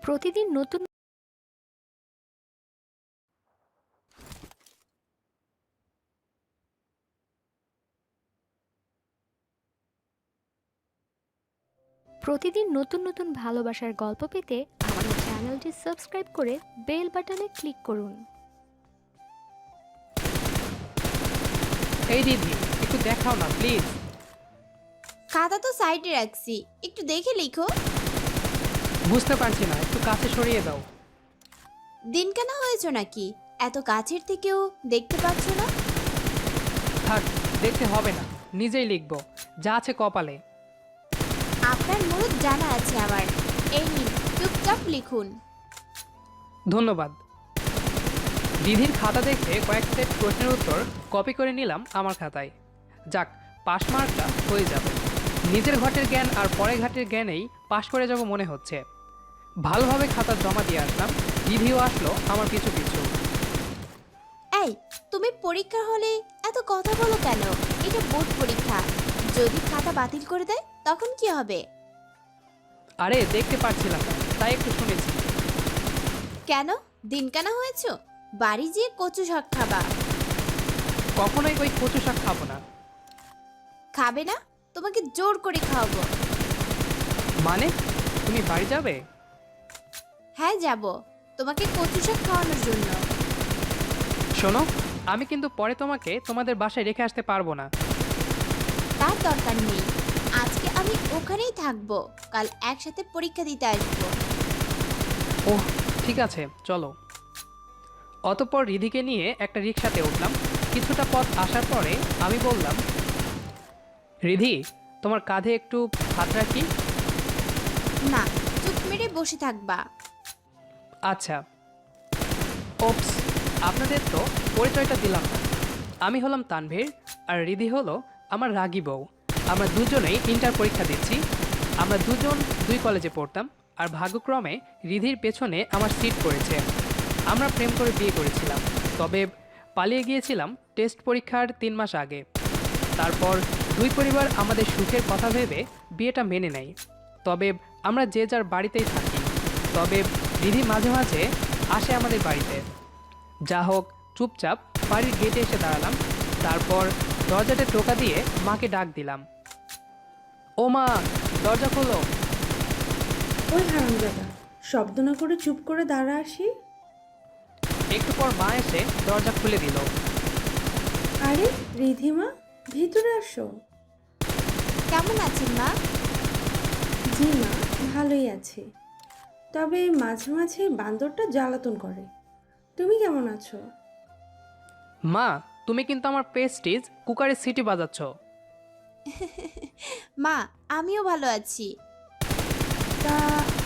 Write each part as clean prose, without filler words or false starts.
প্রতিদিন নতুন প্রতিদিন নতুন নতুন ভালোবাসার গল্প পেতে আমাদের চ্যানেলটি সাবস্ক্রাইব করে বেল বাটনে ক্লিক করুন। এই দিদি, একটু দেখাও না প্লিজ। খাতা তো সাইডে রাখছি, একটু দেখে লিখো। বুঝতে পারছি না, একটু কাছে সরিয়ে দাও। দিন কেন হয়েছো নাকি? এত কাছের থেকেও দেখতে পাচ্ছ না? থাক, দেখতে হবে না, নিজেই লিখবো যা আছে কপালে। আপনার মুরুদ জানা আছে আমার। এই নিন, চুপচাপ লিখুন। ধন্যবাদ। দিদির খাতা দেখে কয়েক সেট প্রশ্নের উত্তর কপি করে নিলাম আমার খাতায়। যাক, পাস মার্কটা হয়ে যাবে। নিজের ঘাটের জ্ঞান আর পরের ঘাটের জ্ঞানেই পাশ করে যাব মনে হচ্ছে। ভালোভাবে খাতা জমা দিয়ে আসলাম। দিদিও আসলো আমার পিছু পিছু। এই, তুমি পরীক্ষা হলে এত কথা বলো কেন? এটা বোর্ড পরীক্ষা। যদি খাতা বাতিল করে দেয় তখন কি হবে? আরে দেখতে পারছিলাম না, তাই একটু শুনেছি। কেন? দিন কেন হয়েছো? বাড়ি যেয়ে কচু শাক খাবা। কখনোই ওই কচু শাক খাবো না। খাবে না? তোমাকে জোর করে খাওয়াবো। মানে, তুমি বাড়ি যাবে? হ্যাঁ, যাব। তোমাকে কচু শাক খাওয়ানোর জন্য। শোনো, আমি কিন্তু পরে তোমাকে তোমাদের বাসায় রেখে আসতে পারবো না। তার দরকার নেই। আজকে আমি ওখানেই থাকবো। কাল একসাথে পরীক্ষা দিতে আসবো। ওহ, ঠিক আছে, চলো। অতঃপর রিধিকে নিয়ে একটা রিকশাতে উঠলাম। কিছুটা পথ আসার পরে আমি বললাম, রিধি, তোমার কাঁধে একটু হাত রাখি। না, চুপ মেরে বসে থাকবা। আচ্ছা। ওপস, আপনাদের তো পরিচয়টা দিলাম না। আমি হলাম তানভীর, আর রিধি হলো আমার রাগী বউ। আমরা দুজনেই ইন্টার পরীক্ষা দিচ্ছি। আমরা দুজন দুই কলেজে পড়তাম, আর ভাগ্যক্রমে রিধির পেছনে আমার সিট পড়েছে। আমরা প্রেম করে বিয়ে করেছিলাম, তবে পালিয়ে গিয়েছিলাম টেস্ট পরীক্ষার 3 মাস আগে। তারপর দুই পরিবার আমাদের সুখের কথা ভেবে বিয়েটা মেনে নেয়। তবে আমরা যে যার বাড়িতেই থাকি। তবে রিধি মাঝে মাঝে আসে আমাদের বাড়িতে। যা হোক, চুপচাপ বাড়ির গেটে এসে দাঁড়ালাম। তারপর দরজাটা টোকা দিয়ে মাকে ডাক দিলাম, ও মা, দরজা খোলো। ওই হারামজাদা, শব্দ না করে চুপ করে দাঁড়া আসি। একটু পর মা এসে দরজা খুলে দিল। আরে রিধিমা, ভিতরে আসো। কেমন আছেন মা? জি মা, ভালোই আছি। তবে মাঝে মাঝে বান্দরটা জ্বালাতন করে। তুমি কেমন আছো? মা, তুমি কিন্তু আমার পেস্টিজ কুকারের সিটি বাজাচ্ছ। মা, আমিও ভালো আছি। তা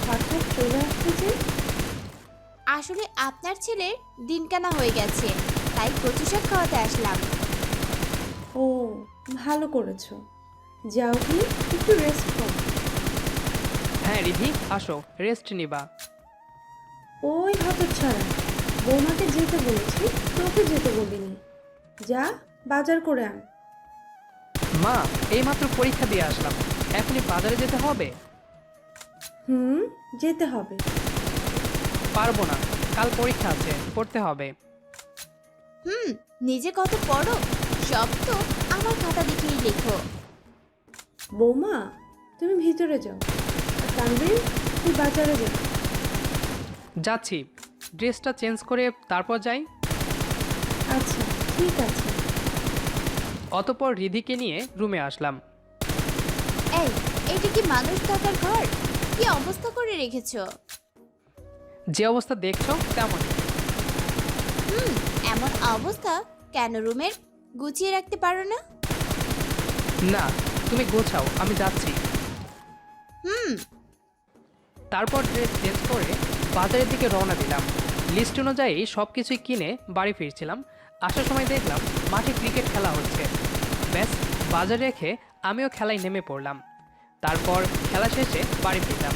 হঠাৎ চলে আসতে যে? আসলে আপনার ছেলের দিনকানা হয়ে গেছে, তাই কচু শাক খাওয়াতে আসলাম। ও, ভালো করেছো। যাও গিয়ে একটু রেস্ট করো। হ্যাঁ রিধি, আসো, রেস্ট নিবা। ওই হতচ্ছাড়া, বৌমাকে যেতে বলেছি, তোকে যেতে বলিনি। যা, বাজার করে আন। মা, এইমাত্র পরীক্ষা দিয়ে আসলাম, এখনই বাজারে যেতে হবে? হুম, যেতে হবে। পারবো না, কাল পরীক্ষা আছে, পড়তে হবে। নিজে কত পড়ো, সব তো আমার খাতা দেখেই লেখো। বৌমা, তুমি ভিতরে যাও। আর তানভীর, তুই বাজারে যা। যাচ্ছি, ড্রেসটা চেঞ্জ করে তারপর যাই। আচ্ছা, ঠিক আছে। অতঃপর রিধিকে নিয়ে রুমে আসলাম। এই, এইটা কি মানুষ থাকার ঘর? কি অবস্থা করে রেখেছো? যে অবস্থা দেখছো তেমনই। এমন অবস্থা কেন রুমের? গুছিয়ে রাখতে পারো না? না, তুমি গোছাও, আমি যাচ্ছি। তারপর ড্রেস চেঞ্জ করে বাজারের দিকে রওনা দিলাম। লিস্ট অনুযায়ী সব কিছুই কিনে বাড়ি ফিরছিলাম। আসার সময় দেখলাম মাঠে ক্রিকেট খেলা হচ্ছে। ব্যাস, বাজার রেখে আমিও খেলায় নেমে পড়লাম। তারপর খেলা শেষে বাড়ি ফিরলাম।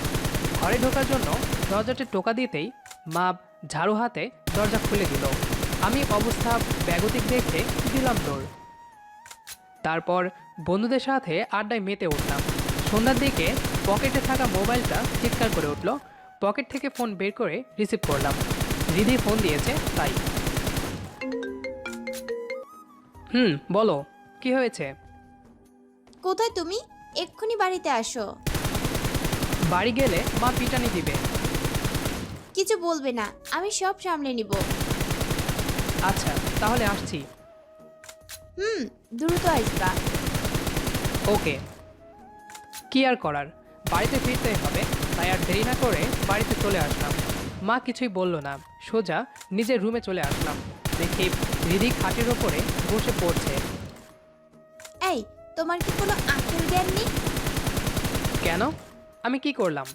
ঘরে ঢোকার জন্য দরজাটি টোকা দিতেই মা ঝাড়ু হাতে দরজা খুলে দিল। আমি অবস্থা ব্যাগতিক দেখে দিলাম দৌড়। তারপর বন্ধুদের সাথে আড্ডায় মেতে উঠলাম। সন্ধ্যার দিকে পকেটে থাকা মোবাইলটা চিৎকার করে উঠল। পকেট থেকে ফোন বের করে রিসিভ করলাম। রিধি ফোন দিয়েছে তাই। বলো, কি হয়েছে? কোথায় তুমি? এক্ষুনি বাড়িতে আসো। বাড়ি গেলে মা পিটানি দিবে। কিছু বলবে না, আমি সব সামলে নিব। আচ্ছা, তাহলে আসছি। দ্রুত আসবা। ওকে। কি আর করার, বাড়িতে ফিরতে হবে, তাই আর দেরি না করে বাড়িতে চলে আসলাম। মা কিছুই বলল না, সোজা নিজের রুমে চলে আসলাম। দেখি রিধি খাটের ওপরে বসে পড়ছে। এই, তোমার কি কোনো আক্কেল জ্ঞান নেই? কেন? আমি কি করলাম?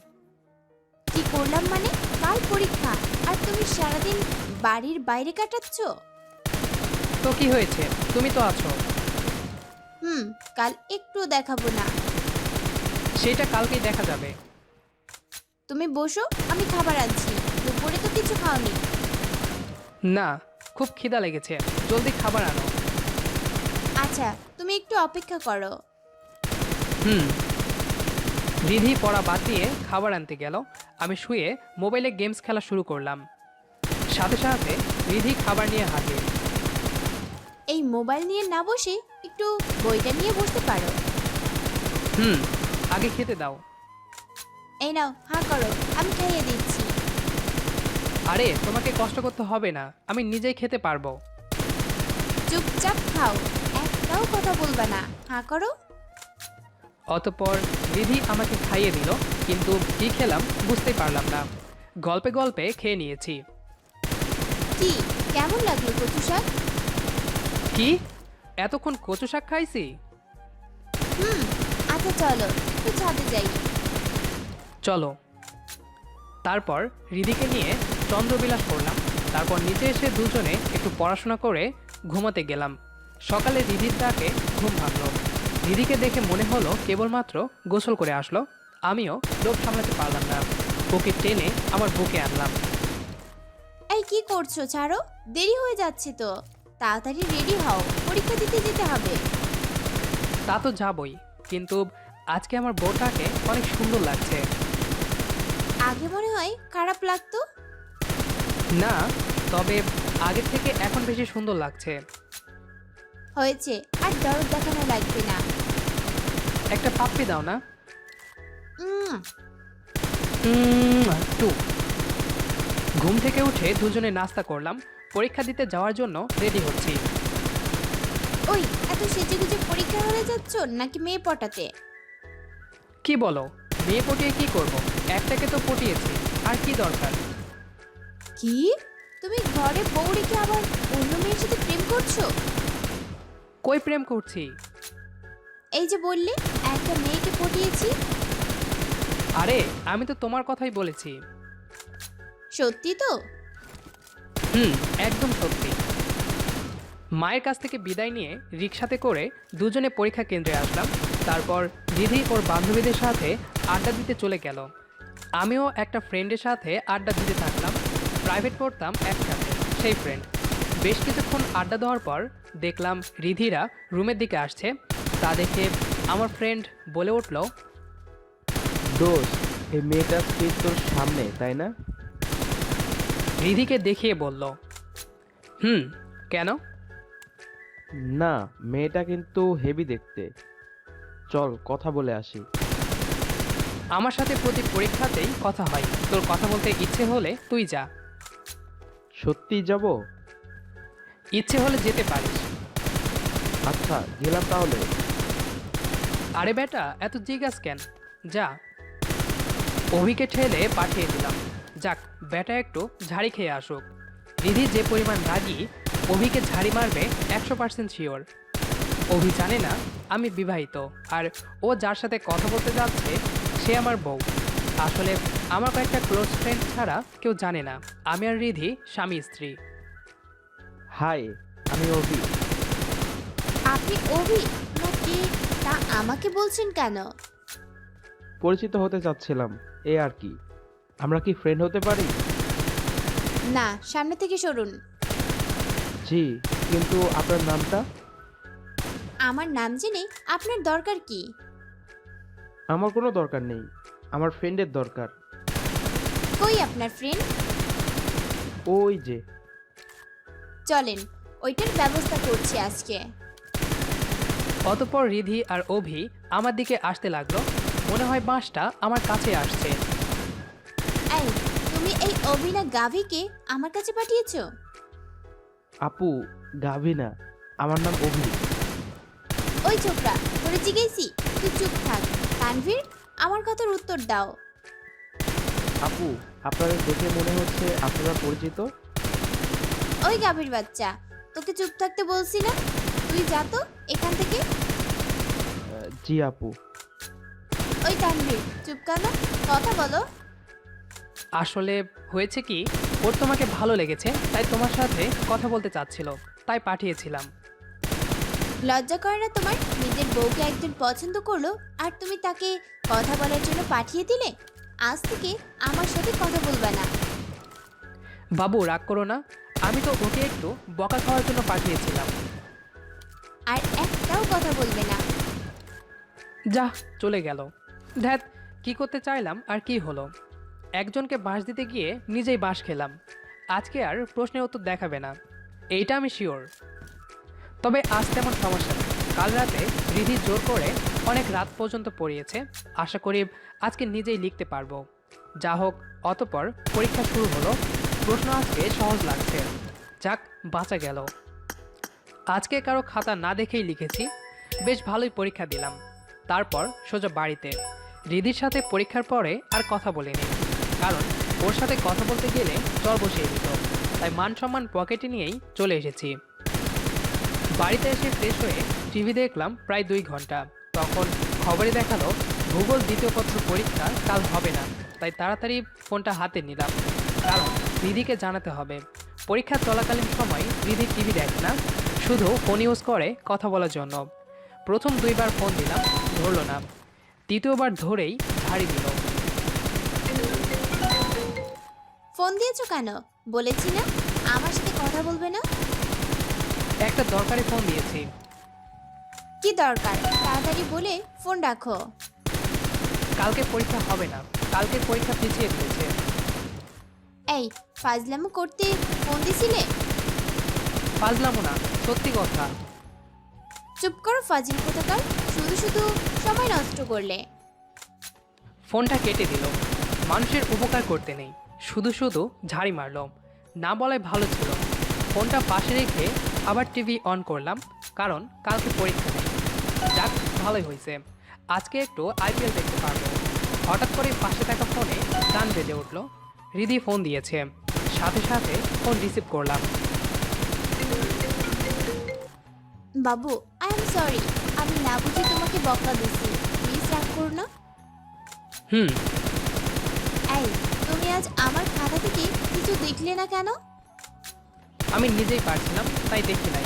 কি করলাম মানে? কাল পরীক্ষা, আর তুমি সারাদিন বাড়ির বাইরে কাটাচ্ছ। তো কি হয়েছে, তুমি তো আছো। কাল একটু দেখাবো না। সেটা কালকেই দেখা যাবে। তুমি বসো, আমি খাবার আনছি। দুপুরে তো কিছু খাওনি। না, খুব খিদা লেগেছে, জলদি খাবার আনো। আচ্ছা, তুমি একটু অপেক্ষা করো। রিধি পড়া বাদ দিয়ে খাবার আনতে গেল। আমি শুয়ে মোবাইলে গেমস খেলা শুরু করলাম। সাথে সাথে রিধি খাবার নিয়ে হাজির। এই মোবাইল নিয়ে না বসে একটু বইটা নিয়ে বসতে পারো। আগে খেতে দাও। এই নাও, হাঁ করো, আমি খাইয়ে দিচ্ছি। আরে, তোমাকে কষ্ট করতে হবে না, আমি নিজেই খেতে পারবো। চুপচাপ খাও, একটাও কথা বলবা না। হাঁ করো। অতঃপর রিধি আমাকে খাইয়ে দিল, কিন্তু কি খেলাম বুঝতেই পারলাম না। গল্পে গল্পে খেয়ে নিয়েছি। কি কেমন লাগলো কচু শাক? কি, এতক্ষণ কচু শাক খাইছি? আচ্ছা চলো একটু ছাদে যাই। চলো। তারপর রিধিকে নিয়ে চন্দ্রবিলাস করলাম। তারপর নিচে এসে দুজনে একটু পড়াশোনা করে ঘুমাতে গেলাম। সকালে রিধির ডাকে ঘুম ভাঙল। রিধিকে দেখে মনে হলো কেবলমাত্র গোসল করে আসলো। আমিও লোভ সামলাতে পারলাম না, ওকে টেনে আমার বুকে আনলাম। এই কি করছো, ছাড়ো, দেরি হয়ে যাচ্ছে তো। তাড়াতাড়ি রেডি হও, পরীক্ষা দিতে যেতে হবে। তা তো যাবই, কিন্তু আজকে আমার বউটাকে অনেক সুন্দর লাগছে। আগে মনে হয় খারাপ লাগতো। না, তবে আগের থেকে এখন বেশি সুন্দর লাগছে। হয়েছে, আর দরদ দেখানো লাগবে না। একটা পাপ্পি দাও না। উম, টু। ঘুম থেকে উঠে দুজনে নাস্তা করলাম। পরীক্ষা দিতে যাওয়ার জন্য রেডি হচ্ছি। ওই, এত সেজে গুজে পরীক্ষা হলে যাচ্ছ নাকি মেয়ে পটাতে? কি বলো, মেয়ে পটিয়ে কি করব? একটাকে তো পটিয়েছি, আর কি দরকার? কি, তুমি ঘরে বউ রেখে আবার অন্য মেয়ের সাথে প্রেম করছো? কই প্রেম করছি? এই যে বললে একটা মেয়েকে পটিয়েছি। আরে, আমি তো তোমার কথাই বলেছি। সত্যি তো? একদম সত্যি। মায়ের কাছ থেকে বিদায় নিয়ে রিকশাতে করে দুজনে পরীক্ষা কেন্দ্রে আসলাম। তারপর দিদি ওর বান্ধবীদের সাথে আড্ডা দিতে চলে গেল। আমিও একটা ফ্রেন্ডের সাথে আড্ডা দিতে থাকলাম। প্রাইভেট পড়তাম একসাথে, সেই ফ্রেন্ড। বেশ কিছুক্ষণ আড্ডা দেওয়ার পর দেখলাম রিধিরা রুমের দিকে আসছে। তা দেখে আমার ফ্রেন্ড বলে উঠল, দোস্ত, এই মেয়েটা স্টেজ তোর সামনে, তাই না? রিধিকে দেখিয়ে বলল, কেন? না, মেয়েটা কিন্তু হেভি দেখতে। চল কথা বলে আসি। আমার সাথে প্রতি পরীক্ষাতেই কথা হয়, তোর কথা বলতে ইচ্ছে হলে তুই যা। সত্যিই যাব? ইচ্ছে হলে যেতে পারিস। আচ্ছা, গেলাম তাহলে। আরে বেটা, এত জিজ্ঞাস কেন, যা। অভিকে ঠেলে পাঠিয়ে দিলাম। যাক, বেটা একটু ঝাড়ি খেয়ে আসুক। রিধি যে পরিমাণ রাগী, অভিকে ঝাড়ি মারবে 100% শিওর। অভি জানে না আমি বিবাহিত, আর ও যার সাথে কথা বলতে যাচ্ছে সে আমার বউ। আসলে আমার কয়েকটা ক্লোজ ফ্রেন্ড ছাড়া কেউ জানে না আমি আর রিধি স্বামী স্ত্রী। হাই, আমি অভি। আপনি অভি নাকি? তা আমাকে বলছেন কেন? পরিচিত হতে চাচ্ছিলাম, এ আর কি। আমরা কি ফ্রেন্ড হতে পারি? না, সামনে থেকে সরুন। জি, কিন্তু আপনার নামটা? আমার নাম জেনে আপনার দরকার কি? আমার কোনো দরকার নেই, আমার ফ্রেন্ডের দরকার। কই আপনার ফ্রেন্ড? ওই যে। চলেন, ওইটার ব্যবস্থা করছি আজকে। অতঃপর রিধি আর অভি আমার দিকে আসতে লাগলো। মনে হয় বাঁশটা আমার কাছে আসছে। এই, তুমি এই অভিনা গাভিকে আমার কাছে পাঠিয়েছো? আপু, গাভী না, আমার নাম অভি। ওই ছোকরা, তোরে জিজ্ঞেসি, তুই চুপ থাক। তানভীর, আমার কথার উত্তর দাও। আপু, আপনাদের দেখে মনে হচ্ছে আপনারা পরিচিত। ওই গাভীর বাচ্চা, তোকে চুপ থাকতে বলছি না? তুই যা তো এখান থেকে। জি আপু। ওই তানভীর, চুপ কেন? কথা বলো। আসলে হয়েছে কি, ওর তোমাকে ভালো লেগেছে, তাই তোমার সাথে কথা বলতে চাচ্ছিল, তাই পাঠিয়েছিলাম। লজ্জা করে না তোমার? নিজের বউকে একজন পছন্দ করলো আর তুমি তাকে কথা বলার জন্য পাঠিয়ে দিলে? আজ থেকে আমার সাথে কথা বলবে না। বাবু রাগ করো না, আমি তো ওকে একটু বকা খাওয়ার জন্য পাঠিয়েছিলাম। আর একটাও কথা বলবে না। যা, চলে গেল। ধ্যাত, কি করতে চাইলাম আর কি হলো? একজনকে বাঁশ দিতে গিয়ে নিজেই বাঁশ খেলাম। আজকে আর প্রশ্নের উত্তর দেখাবে না, এইটা আমি শিওর। তবে আজ তেমন সমস্যা নেই। কাল রাতে রিধি জোর করে অনেক রাত পর্যন্ত পড়িয়েছে। আশা করি আজকে নিজেই লিখতে পারবো। যা হোক, অতঃপর পরীক্ষা শুরু হলো। প্রশ্ন আজকে সহজ লাগছে। যাক, বাঁচা গেল। আজকে কারো খাতা না দেখেই লিখেছি। বেশ ভালোই পরীক্ষা দিলাম। তারপর সোজা বাড়িতে। রিধির সাথে পরীক্ষার পরে আর কথা বলিনি, কারণ ওর সাথে কথা বলতে গেলে চর বসিয়ে দিত। তাই মান সম্মান পকেটে নিয়েই চলে এসেছি। বাড়িতে এসে ফ্রেশ হয়ে টিভি দেখলাম প্রায় 2 ঘন্টা। তখন খবরে দেখালো ভূগোল দ্বিতীয় পত্র পরীক্ষা কাল হবে না। তাই তাড়াতাড়ি ফোনটা হাতে নিলাম, কারণ রিধিকে জানাতে হবে। পরীক্ষা চলাকালীন সময় রিধি টিভি দেখে না, শুধু ফোন ইউজ করে কথা বলার জন্য। প্রথম 2 বার ফোন দিলাম, ধরলো না। তৃতীয়বার ধরেই ঝাড়ি দিল। ফোন দিয়েছো কেন? বলেছি না আমার সাথে কথা বলবে না। একটা দরকারি ফোন দিয়েছি। কি দরকার? তাড়াতাড়ি বলে ফোন রাখো। কালকে পরীক্ষা হবে না, কালকে পরীক্ষা পিছিয়ে দিয়েছে। এই, ফাজলামো করতে ফোন দিছিলে? ফাজলামো না, সত্যি কথা। চুপ করো ফাজিল কোথাকার, শুধু শুধু সময় নষ্ট করলে। ফোনটা কেটে দিল। মানুষের উপকার করতে নেই, শুধু শুধু ঝাড়ি মারল। না বলাই ভালো ছিল। ফোনটা পাশে রেখে আবার টিভি অন করলাম, কারণ কালকে পরীক্ষা নেই। যাক, ভালোই হয়েছে, আজকে একটু আইপিএল দেখতে পারবো। হঠাৎ করে পাশে থাকা ফোনে গান বেজে উঠল। রিধি ফোন দিয়েছে। সাথে সাথে ফোন রিসিভ করলাম। বাবু, আই এম সরি, আমি না বুঝে তোমাকে বকা দিছি, প্লিজ রাগ করো না। হুম। এই, তুমি আজ আমার খাতা থেকে কিছু দেখলে না কেন? আমি নিজেই পারছিলাম, তাই দেখি নাই।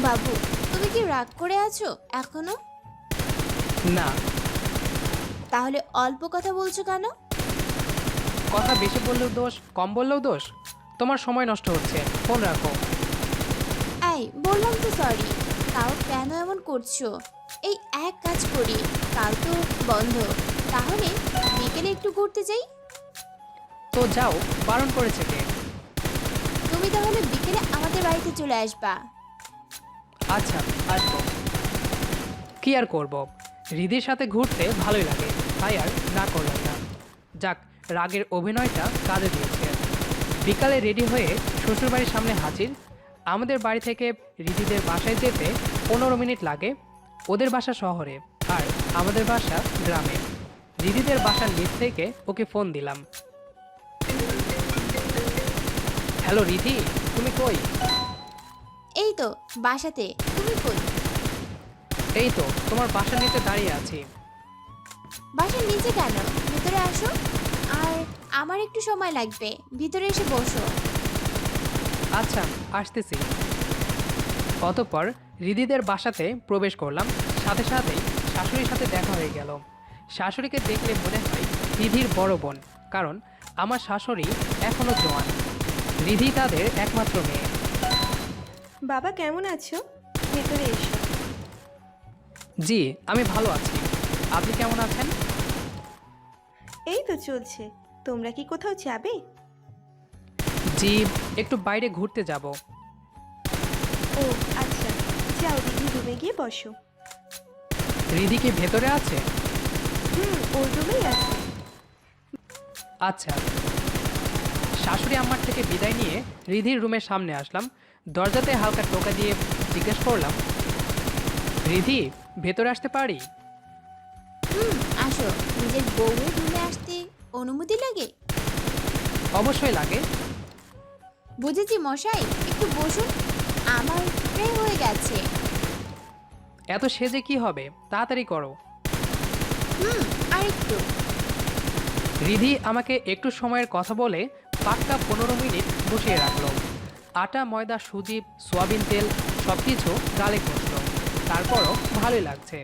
বাবু, তুমি কি রাগ করে আছো এখনো? না। তাহলে অল্প কথা বলছো কেন? কথা বেশি বললেও দোষ, কম বললেও দোষ। তোমার সময় নষ্ট হচ্ছে, ফোন রাখো। এই, বললাম তো সরি, তাও কেন এমন করছো? এই এক কাজ করি, কাল তো বন্ধ, তাহলে বিকেলে একটু ঘুরতে যাই। তো যাও, বারণ করেছে কে? তুমি তাহলে বিকেলে আমাদের বাড়িতে চলে আসবা। আচ্ছা, আসবো। কি আর করব, রিধির সাথে ঘুরতে ভালোই লাগে, তাই আর না করলাম না। যাক, রাগের অভিনয়টা কাজে দিয়েছে। বিকালে রেডি হয়ে শ্বশুরবাড়ির সামনে হাজির। আমাদের বাড়ি থেকে রিধিদের বাসায় যেতে 15 মিনিট লাগে। ওদের বাসা শহরে আর আমাদের বাসা গ্রামে। রিধিদের বাসার নিচ থেকে ওকে ফোন দিলাম। হ্যালো রিধি, তুমি কই? এই তো বাসাতে, তুমি কই? এই তো তোমার বাসার নিচে দাঁড়িয়ে আছি। বাসার নিচে কেন? ভিতরে আসো। আর আমার একটু সময় লাগবে, ভিতরে এসে বসো। আচ্ছা, আসতেছি। অতঃপর রিধিদের বাসাতে প্রবেশ করলাম। সাথে সাথেই শাশুড়ির সাথে দেখা হয়ে গেল। শাশুড়িকে দেখলে মনে হয় রিধির বড় বোন, কারণ আমার শাশুড়ি এখনো জোয়ান। রিধি তাদের একমাত্র মেয়ে। বাবা কেমন আছো? ভেতরে এসো। জি, আমি ভালো আছি। আপনি কেমন আছেন? এই তো চলছে। তোমরা কি কোথাও যাবে? জি, একটু বাইরে ঘুরতে যাব। ও আচ্ছা, যাও দিদি, রুমে গিয়ে বসো। রিধি কি ভেতরে আছে? ওর রুমেই আছে। আচ্ছা। শাশুড়ি আম্মার থেকে বিদায় নিয়ে রিধির রুমের সামনে আসলাম। দরজাতে হালকা টোকা দিয়ে জিজ্ঞেস করলাম, রিধি, ভেতরে আসতে পারি? আসো। নিজের বউয়ের রুমে আসতে অনুমতি লাগে? অবশ্যই লাগে। বুঝেছি মশাই, একটু বসুন, আমার প্রায় হয়ে গেছে। এত সেজে কি হবে, তাড়াতাড়ি করো। আরেকটু। রিধি আমাকে একটু সময়ের কথা বলে পাক্কা 15 মিনিট বসিয়ে রাখলো। আটা, ময়দা, সুজি, সোয়াবিন তেল সব কিছু গালে ঘষলো। তারপরও ভালোই লাগছে।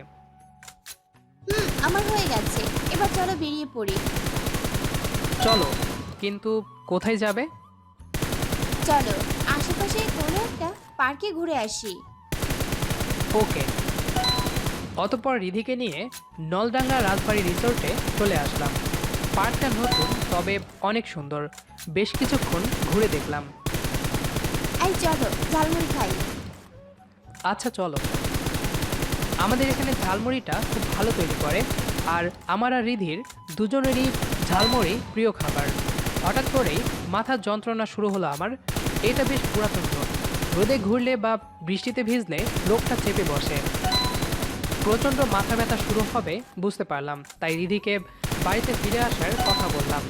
আমার হয়ে গেছে, এবার চলো বেরিয়ে পড়ি। চলো, কিন্তু কোথায় যাবে? চলো আশেপাশে কোনো একটা পার্কে ঘুরে আসি। ওকে। অতঃপর রিধিকে নিয়ে নলডাঙ্গা রাজবাড়ি রিসোর্টে চলে আসলাম। পার্কটা নতুন, তবে অনেক সুন্দর। বেশ কিছুক্ষণ ঘুরে দেখলাম। এই চলো ঝালমুড়ি খাই। আচ্ছা চলো। আমাদের এখানে ঝালমুড়িটা খুব ভালো তৈরি করে, আর আমার আর রিধির দুজনেরই ঝালমুড়ি প্রিয় খাবার। হঠাৎ করেই মাথার যন্ত্রণা শুরু হলো আমার। এটা বেশ পুরাতন রোগ। রোদে ঘুরলে বা বৃষ্টিতে ভিজলে রোগটা চেপে বসে। প্রচণ্ড মাথা ব্যথা শুরু হবে বুঝতে পারলাম, তাই রিধিকে বাড়িতে ফিরে আসার কথা বললাম।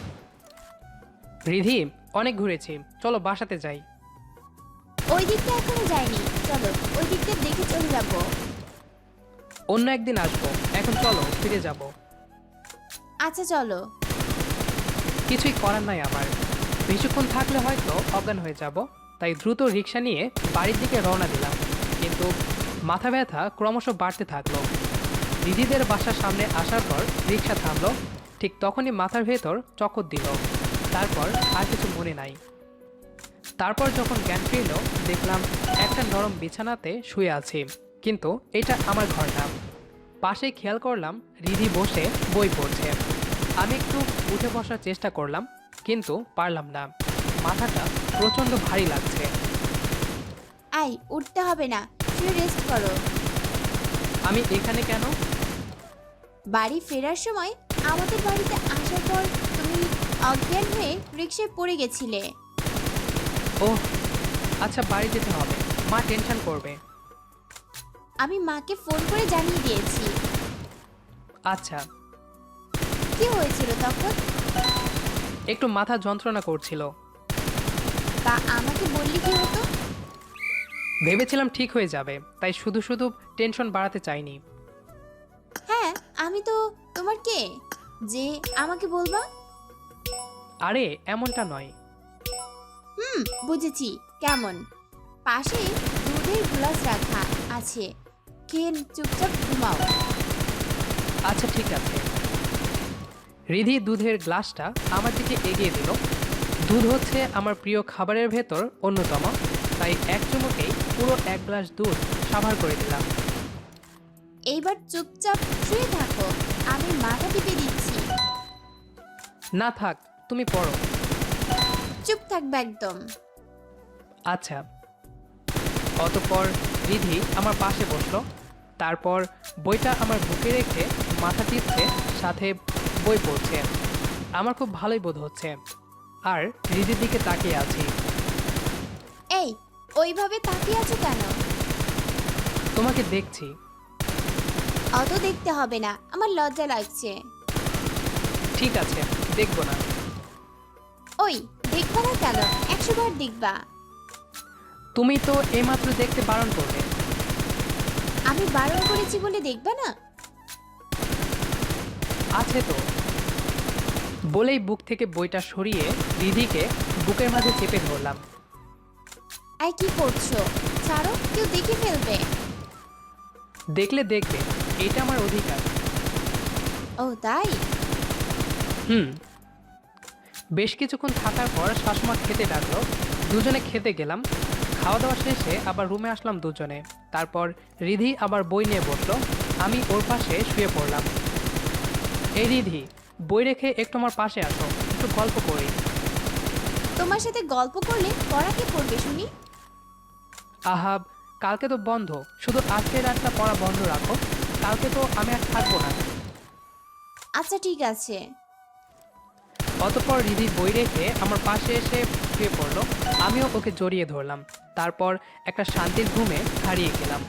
রিধি, অনেক ঘুরেছি, চলো বাসাতে যাই। ওই দিকটা এখনো যাইনি, চলো ওই দিকটা দেখে চলে যাবো। অন্য একদিন আসবো, এখন চলো ফিরে যাব। আচ্ছা চলো। কিছুই করার নাই আমার। বেশিক্ষণ থাকলে হয়তো অজ্ঞান হয়ে যাব, তাই দ্রুত রিক্সা নিয়ে বাড়ির দিকে রওনা দিলাম। কিন্তু মাথা ব্যথা ক্রমশ বাড়তে থাকলো। দিদিদের বাসার সামনে আসার পর রিক্সা থামলো। ঠিক তখনই মাথার ভেতর চক্কর দিল। তারপর আর কিছু মনে নাই। তারপর যখন জ্ঞান ফিরল, দেখলাম একটা নরম বিছানাতে শুয়ে আছি, কিন্তু এটা আমার ঘর না। পাশে খেয়াল করলাম রিধি বসে বই পড়ছে। আমি একটু উঠে বসার চেষ্টা করলাম, কিন্তু পারলাম না। মাথাটা প্রচণ্ড ভারী লাগছে। আই উঠতে হবে না, শুয়ে রেস্ট করো। আমি এখানে কেন? বাড়ি ফেরার সময় আমাদের বাড়িতে আসার পর তুমি অজ্ঞান হয়ে রিক্সায় পড়ে গেছিলে। ওহ আচ্ছা, বাড়ি যেতে হবে, মা টেনশন করবে। আমি মাকে ফোন করে জানিয়ে দিয়েছি। আচ্ছা। কি হয়েছিল তখন? একটু মাথা যন্ত্রণা করছিল। তা আমাকে বললি কি হতো? ভেবেছিলাম ঠিক হয়ে যাবে, তাই শুধু শুধু টেনশন বাড়াতে চাইনি। হ্যাঁ, আমি তো তোমার কে যে আমাকে বলবা? আরে এমনটা নয়। বুঝেছি। কেমন? পাশে দুধের গ্লাস রাখা আছে, খেয়ে চুপচাপ ঘুমাও। আচ্ছা ঠিক আছে। রিধি দুধের গ্লাসটা আমার দিকে এগিয়ে দিল। দুধ হচ্ছে আমার প্রিয় খাবারের ভেতর অন্যতম, তাই এক চুমুকেই পুরো 1 গ্লাস দুধ সাভার করে দিলাম। এইবার চুপচাপ শুয়ে থাকো, আমি মাথা টিপে দিচ্ছি। না থাক, তুমি পড়ো। চুপ থাকবে একদম। আচ্ছা। অতঃপর রিধি আমার পাশে বসলো। তারপর বইটা আমার বুকে রেখে মাথা টিপছে, সাথে বই পড়ছে। আমার খুব ভালোই বোধ হচ্ছে, আর রিধির দিকে তাকিয়ে আছি। এই ওইভাবে তাকিয়ে আছো কেন? তোমাকে দেখছি। অত দেখতে হবে না, আমার লজ্জা লাগছে। ঠিক আছে, দেখবো না। ওই দেখবা না কেন? 100 বার দেখবা। তুমি তো এইমাত্র দেখতে বারণ করলে। আমি বারণ করেছি বলে দেখবা না? আছে তো। বলেই বুক থেকে বইটা সরিয়ে রিধিকে বুকের মাঝে চেপে ধরলাম। এই কি করছো? ছাড়ো, কেউ দেখে ফেলবে। দেখলে দেখবে, এটা আমার অধিকার। ও তাই? বেশ কিছুক্ষণ থাকার পর শাশুমা খেতে ডাকলো। দুজনে খেতে গেলাম। খাওয়া দাওয়া শেষে আবার রুমে আসলাম দুজনে। তারপর রিধি আবার বই নিয়ে বসলো, আমি ওর পাশে শুয়ে পড়লাম। এই রিধি, বই রেখে একটু আমার পাশে আসো, একটু গল্প করি। তোমার সাথে গল্প করলে পড়া কে পড়বে শুনি? আহাব, কালকে তো বন্ধ, শুধু আজকের রাতটা পড়া বন্ধ রাখো, কালকে তো আমি আর থাকবো না। আচ্ছা ঠিক আছে। অতঃপর রিধি বই রেখে আমার পাশে এসে শুয়ে পড়লো। আমিও ওকে জড়িয়ে ধরলাম। তারপর একটা শান্তির ঘুমে হারিয়ে গেলাম।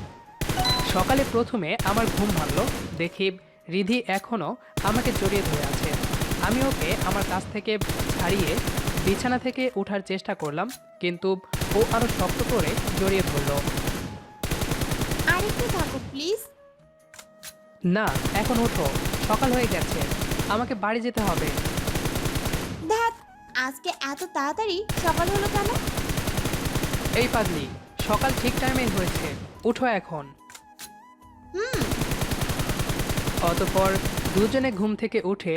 সকালে প্রথমে আমার ঘুম ভাঙলো, দেখি রিধি এখনও আমাকে জড়িয়ে ধরে আছে। আমি ওকে আমার কাছ থেকে ছাড়িয়ে বিছানা থেকে ওঠার চেষ্টা করলাম, কিন্তু ও আরও শক্ত করে জড়িয়ে ধরলো। আর একটু থাকো প্লিজ। না, এখন ওঠো, সকাল হয়ে গেছে, আমাকে বাড়ি যেতে হবে। ধ্যাত, আজকে এত তাড়াতাড়ি সকাল হলো কেন? এই পাগলি, সকাল ঠিক টাইমে হয়েছে, উঠো এখন। হুম। অতঃপর দুজনে ঘুম থেকে উঠে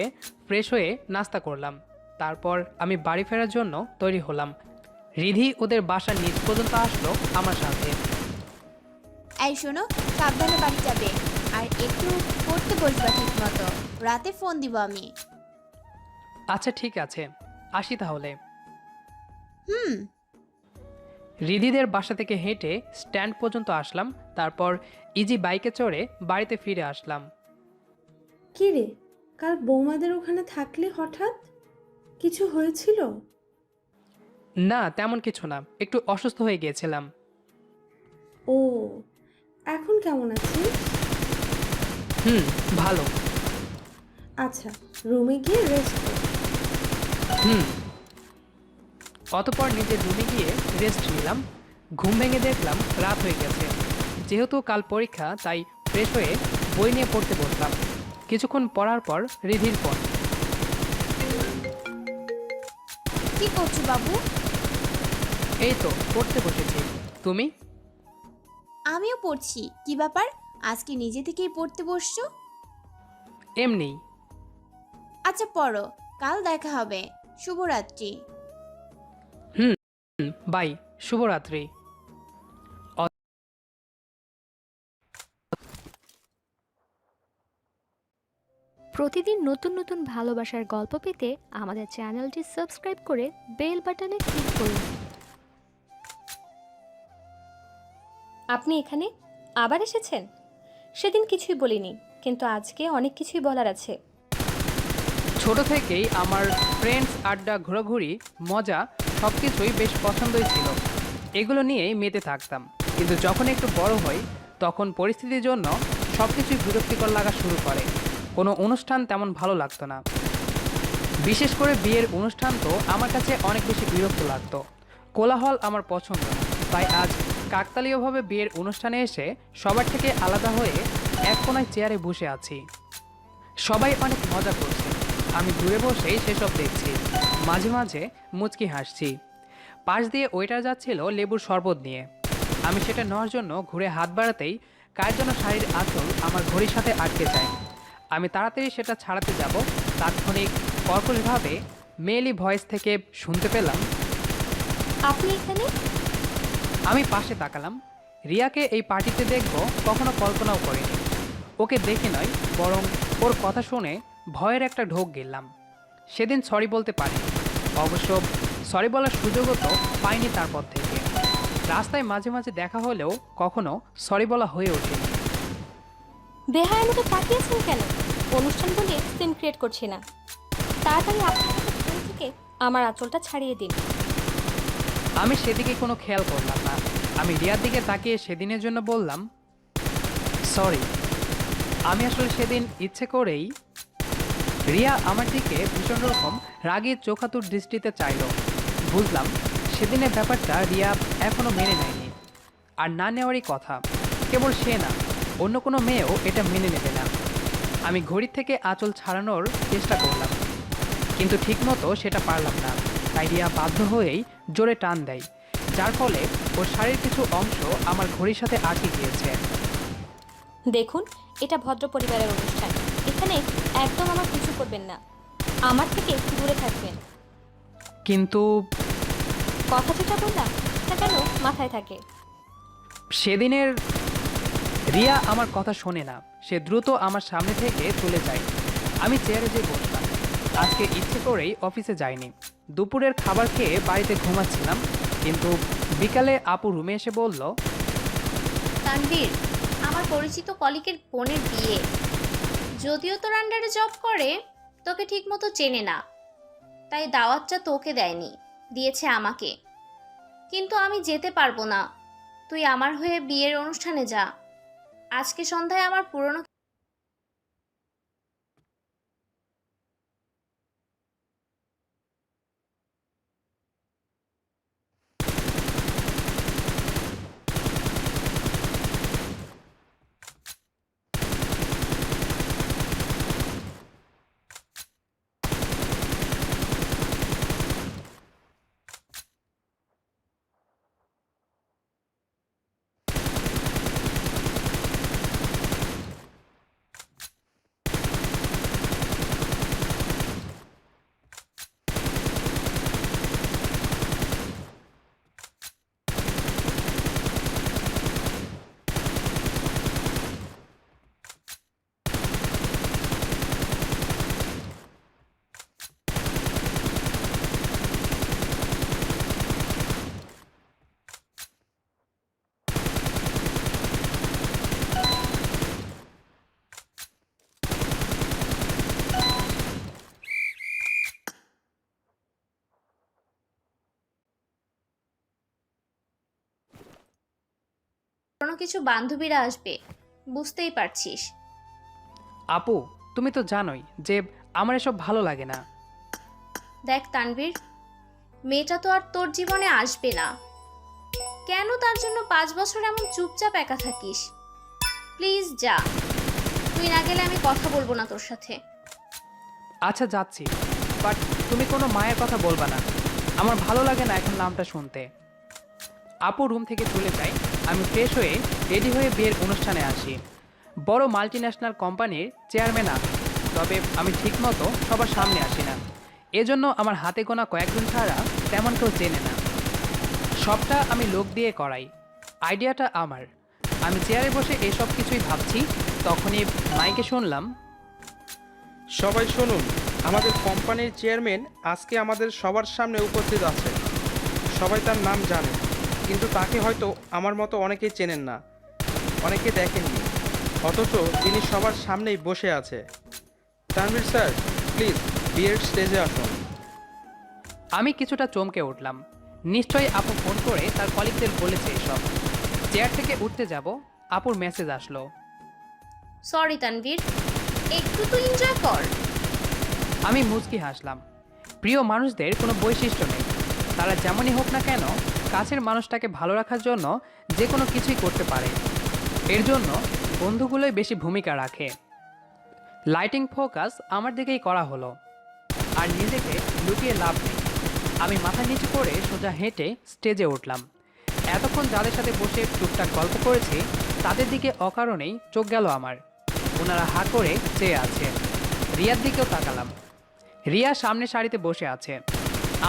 ফ্রেশ হয়ে নাস্তা করলাম। তারপর আমি বাড়ি ফেরার জন্য তৈরি হলাম। রিধি ওদের বাসার নিচ পর্যন্ত আসলো আমার সাথে। এই শোনো, সাবধানে বাড়ি যাবে আর একটু পড়তে বসবা ঠিক মতো, রাতে ফোন দিব আমি। আচ্ছা ঠিক আছে, আসি তাহলে। হুম। রিধিদের বাসা থেকে হেঁটে স্ট্যান্ড পর্যন্ত আসলাম। তারপর ইজি বাইকে চড়ে বাড়িতে ফিরে আসলাম। কি রে, কাল বৌমাদের ওখানে থাকলে হঠাৎ কিছু হয়েছিল? না, তেমন কিছু না, একটু অসুস্থ হয়ে গিয়েছিলাম। ও, এখন কেমন আছিস? হুম, ভালো। আচ্ছা, রুমে গিয়ে রেস্ট কর। হুম। অতঃপর নিজের রুমে গিয়ে রেস্ট নিলাম। ঘুম ভেঙে দেখলাম রাত হয়ে গেছে। যেহেতু কাল পরীক্ষা, তাই ফ্রেশ হয়ে বই নিয়ে পড়তে বসলাম। কিছুক্ষণ পড়ার পর রিধির ফোন। কি করছো বাবু? এই তো পড়তে বসেছি, তুমি? আমিও পড়ছি। কি ব্যাপার, আজকে নিজে থেকেই পড়তে বসছো? এমনি। আচ্ছা পড়ো, কাল দেখা হবে। শুভরাত্রি। বাই, শুভরাত্রি। প্রতিদিন নতুন নতুন ভালোবাসার গল্প পেতে আমাদের চ্যানেলটি সাবস্ক্রাইব করে বেল বাটনে ক্লিক করুন। আপনি এখানে আবার এসেছেন? সেদিন কিছুই বলিনি, কিন্তু আজকে অনেক কিছুই বলার আছে। ছোট থেকেই আমার ফ্রেন্ডস, আড্ডা, ঘোরাঘুরি, মজা সব কিছুই বেশ পছন্দই ছিল। এগুলো নিয়েই মেতে থাকতাম। কিন্তু যখন একটু বড় হই, তখন পরিস্থিতির জন্য সব কিছুই বিরক্তিকর লাগা শুরু করে। কোনো অনুষ্ঠান তেমন ভালো লাগতো না। বিশেষ করে বিয়ের অনুষ্ঠান তো আমার কাছে অনেক বেশি বিরক্ত লাগতো। কোলাহল আমার পছন্দ না। তাই আজ কাকতালীয়ভাবে বিয়ের অনুষ্ঠানে এসে সবার থেকে আলাদা হয়ে এক কোনায় চেয়ারে বসে আছি। সবাই অনেক মজা করছে, আমি দূরে বসেই সেসব দেখছি। মাঝে মাঝে মুচকি হাসছি। পাশ দিয়ে ওয়েটার যাচ্ছিল লেবুর শরবত নিয়ে। আমি সেটা নেওয়ার জন্য ঘুরে হাত বাড়াতেই কার যেন শাড়ির আঁচল আমার ঘড়ির সাথে আটকে যায়। আমি তাড়াতাড়ি সেটা ছাড়াতে যাব, তাৎক্ষণিক কর্কশভাবে মেয়েলি ভয়েস থেকে শুনতে পেলাম, আপনি এখানে? আমি পাশে তাকালাম। রিয়াকে এই পার্টিতে দেখব কখনো কল্পনাও করিনি। ওকে দেখে নয়, বরং ওর কথা শুনে ভয়ের একটা ঢোক গেলাম। সেদিন সরি বলতে পারিনি, অবশ্য সরি বলার সুযোগও তো পাইনি তারপর থেকে। রাস্তায় মাঝে মাঝে দেখা হলেও কখনো সরি বলা হয়ে ওঠেনি। বেহায়ের মতো তাকিয়েছেন কেন? অনুষ্ঠান বলে সিন ক্রিয়েট করছি না। তাড়াতাড়ি আপনার হাতে ফোন থেকে আমার আঁচলটা ছাড়িয়ে দিন। আমি সেদিকে কোনো খেয়াল করলাম না। আমি রিয়ার দিকে তাকিয়ে সেদিনের জন্য বললাম, সরি। আমি আসলে সেদিন ইচ্ছে করেই। রিয়া আমার দিকে ভীষণ রকম রাগী চোখাতুর দৃষ্টিতে চাইল। বুঝলাম সেদিনের ব্যাপারটা রিয়া এখনো মেনে নেয়নি। আর না নেওয়ারই কথা। কেবল সে না, অন্য কোনো মেয়েও এটা মেনে নেবে না। আমি ঘড়ির থেকে আঁচল ছাড়ানোর চেষ্টা করলাম, কিন্তু ঠিকমতো সেটা পারলাম না। তাই রিয়া বাধ্য হয়েই জোরে টান দেয়, যার ফলে ওর শাড়ির কিছু অংশ আমার ঘড়ির সাথে আটকে গিয়েছে। দেখুন, এটা ভদ্র পরিবারের অনুষ্ঠান। এখানে একদম আমার কিছু করবেন না, আমার থেকে দূরে থাকবেন। কিন্তু কথা যেটা বললাম সেটা কেন মাথায় থাকে? সেদিনের রিয়া আমার কথা শোনে না। সে দ্রুত আমার সামনে থেকে চলে যায়। আমি চেয়ারে যেয়ে বসলাম। আজকে ইচ্ছে করেই অফিসে যাইনি। দুপুরের খাবার খেয়ে বাড়িতে ঘুমাচ্ছিলাম, কিন্তু বিকালে আপু রুমে এসে বলল, তানভীর, আমার পরিচিত কলিগের বোনের বিয়ে। যদিও তোর আন্ডারে জব করে, তোকে ঠিকমতো চেনে না, তাই দাওয়াতটা তোকে দেয়নি, দিয়েছে আমাকে। কিন্তু আমি যেতে পারবো না। তুই আমার হয়ে বিয়ের অনুষ্ঠানে যা। আজকে সন্ধ্যায় আমার পুরনো কিছু বান্ধবীরা আসবে, বুঝতেই পারছিস। আপু তুমি তো জানোই যে আমার এসব ভালো লাগে না। দেখ তানভীর, মেয়েটা তো আর তোর জীবনে আসবে না। কেন তার জন্য 5 বছর এমন চুপচাপ একা থাকিস? প্লিজ যা। তুই না গেলে আমি কথা বলবো না তোর সাথে। আচ্ছা যাচ্ছি, বাট তুমি কোনো মায়ের কথা বলবা না। আমার ভালো লাগে না এখন নামটা শুনতে। আপু রুম থেকে চলে যায়। আমি ফ্রেশ হয়ে রেডি হয়ে বিয়ের অনুষ্ঠানে আসি। বড় মাল্টিন্যাশনাল কোম্পানির চেয়ারম্যান আমি, তবে আমি ঠিকমতো সবার সামনে আসি না। এজন্য আমার হাতে গোনা কয়েকজন ছাড়া তেমন কেউ চেনে না। সবটা আমি লোক দিয়ে করাই, আইডিয়াটা আমার। আমি চেয়ারে বসে এসব কিছুই ভাবছি, তখনই মাইকে শুনলাম, সবাই শুনুন, আমাদের কোম্পানির চেয়ারম্যান আজকে আমাদের সবার সামনে উপস্থিত আছে। সবাই তার নাম জানে, কিন্তু তাকে হয়তো আমার মতো অনেকেই চেনেন না, অনেকে দেখেননি, অথচ তিনি সবার সামনেই বসে আছে। তানভীর স্যার, প্লিজ বিয়ের স্টেজে আসুন। আমি কিছুটা চমকে উঠলাম। নিশ্চয়ই আপু ফোন করে তার কলিগদের বলেছে এসব। চেয়ার থেকে উঠতে যাব, আপুর মেসেজ আসলো। সরি তানভীর, একটু তো এনজয় কর। আমি মুচকি হাসলাম। প্রিয় মানুষদের কোনো বৈশিষ্ট্য নেই, তারা যেমনই হোক না কেন কাছের মানুষটাকে ভালো রাখার জন্য যে কোনো কিছুই করতে পারে। এর জন্য বন্ধুগুলোই বেশি ভূমিকা রাখে। লাইটিং ফোকাস আমার দিকেই করা হলো, আর নিজেকে লুকিয়ে লাভ নেই। আমি মাথা নিচু করে সোজা হেঁটে স্টেজে উঠলাম। এতক্ষণ যাদের সাথে বসে টুকটাক গল্প করেছি তাদের দিকে অকারণেই চোখ গেল আমার। ওনারা হা করে চেয়ে আছে। রিয়ার দিকেও তাকালাম। রিয়া সামনে সারিতে বসে আছে,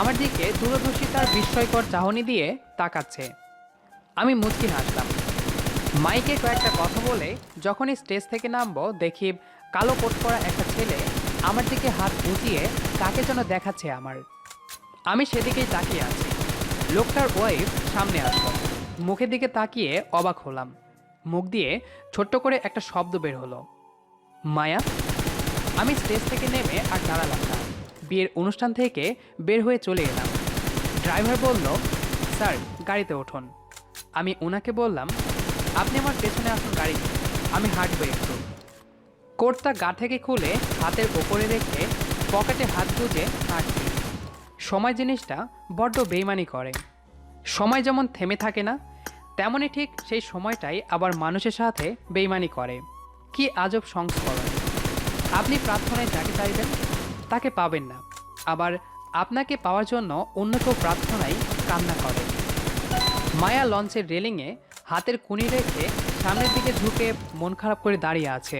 আমার দিকে দূরদর্শিতার বিস্ময়কর চাহনি দিয়ে তাকাচ্ছে। আমি মুচকি হাসলাম। মাইকে কয়েকটা কথা বলে যখনই স্টেজ থেকে নামবো, দেখি কালো কোট পরা একটা ছেলে আমার দিকে হাত উঁচিয়ে কাকে যেন দেখাচ্ছে আমার। আমি সেদিকেই তাকিয়ে আছি। লোকটার ওয়াইফ সামনে আসলো। মুখের দিকে তাকিয়ে অবাক হলাম। মুখ দিয়ে ছোট্ট করে একটা শব্দ বের হলো, মায়া। আমি স্টেজ থেকে নেমে আর দাঁড়ালাম না, বিয়ের অনুষ্ঠান থেকে বের হয়ে চলে এলাম। ড্রাইভার বলল, স্যার গাড়িতে উঠুন। আমি ওনাকে বললাম, আপনি আমার পেছনে আসুন গাড়ি, আমি হাঁটবো একটু। কোটটা গা থেকে খুলে হাতের ওপরে রেখে পকেটে হাত গুজে হাঁটছি। সময় জিনিসটা বড্ড বেইমানি করে। সময় যেমন থেমে থাকে না, তেমনই ঠিক সেই সময়টাই আবার মানুষের সাথে বেইমানি করে। কি আজব সংস্করণ! আপনি প্রার্থনায় যাকে চাইবেন তাকে পাবেন না, আবার আপনাকে পাওয়ার জন্য অন্য কেউ প্রার্থনায় কান্না করে। মায়া লঞ্চের রেলিংয়ে হাতের কুনি রেখে সামনের দিকে ঝুঁকে মন খারাপ করে দাঁড়িয়ে আছে।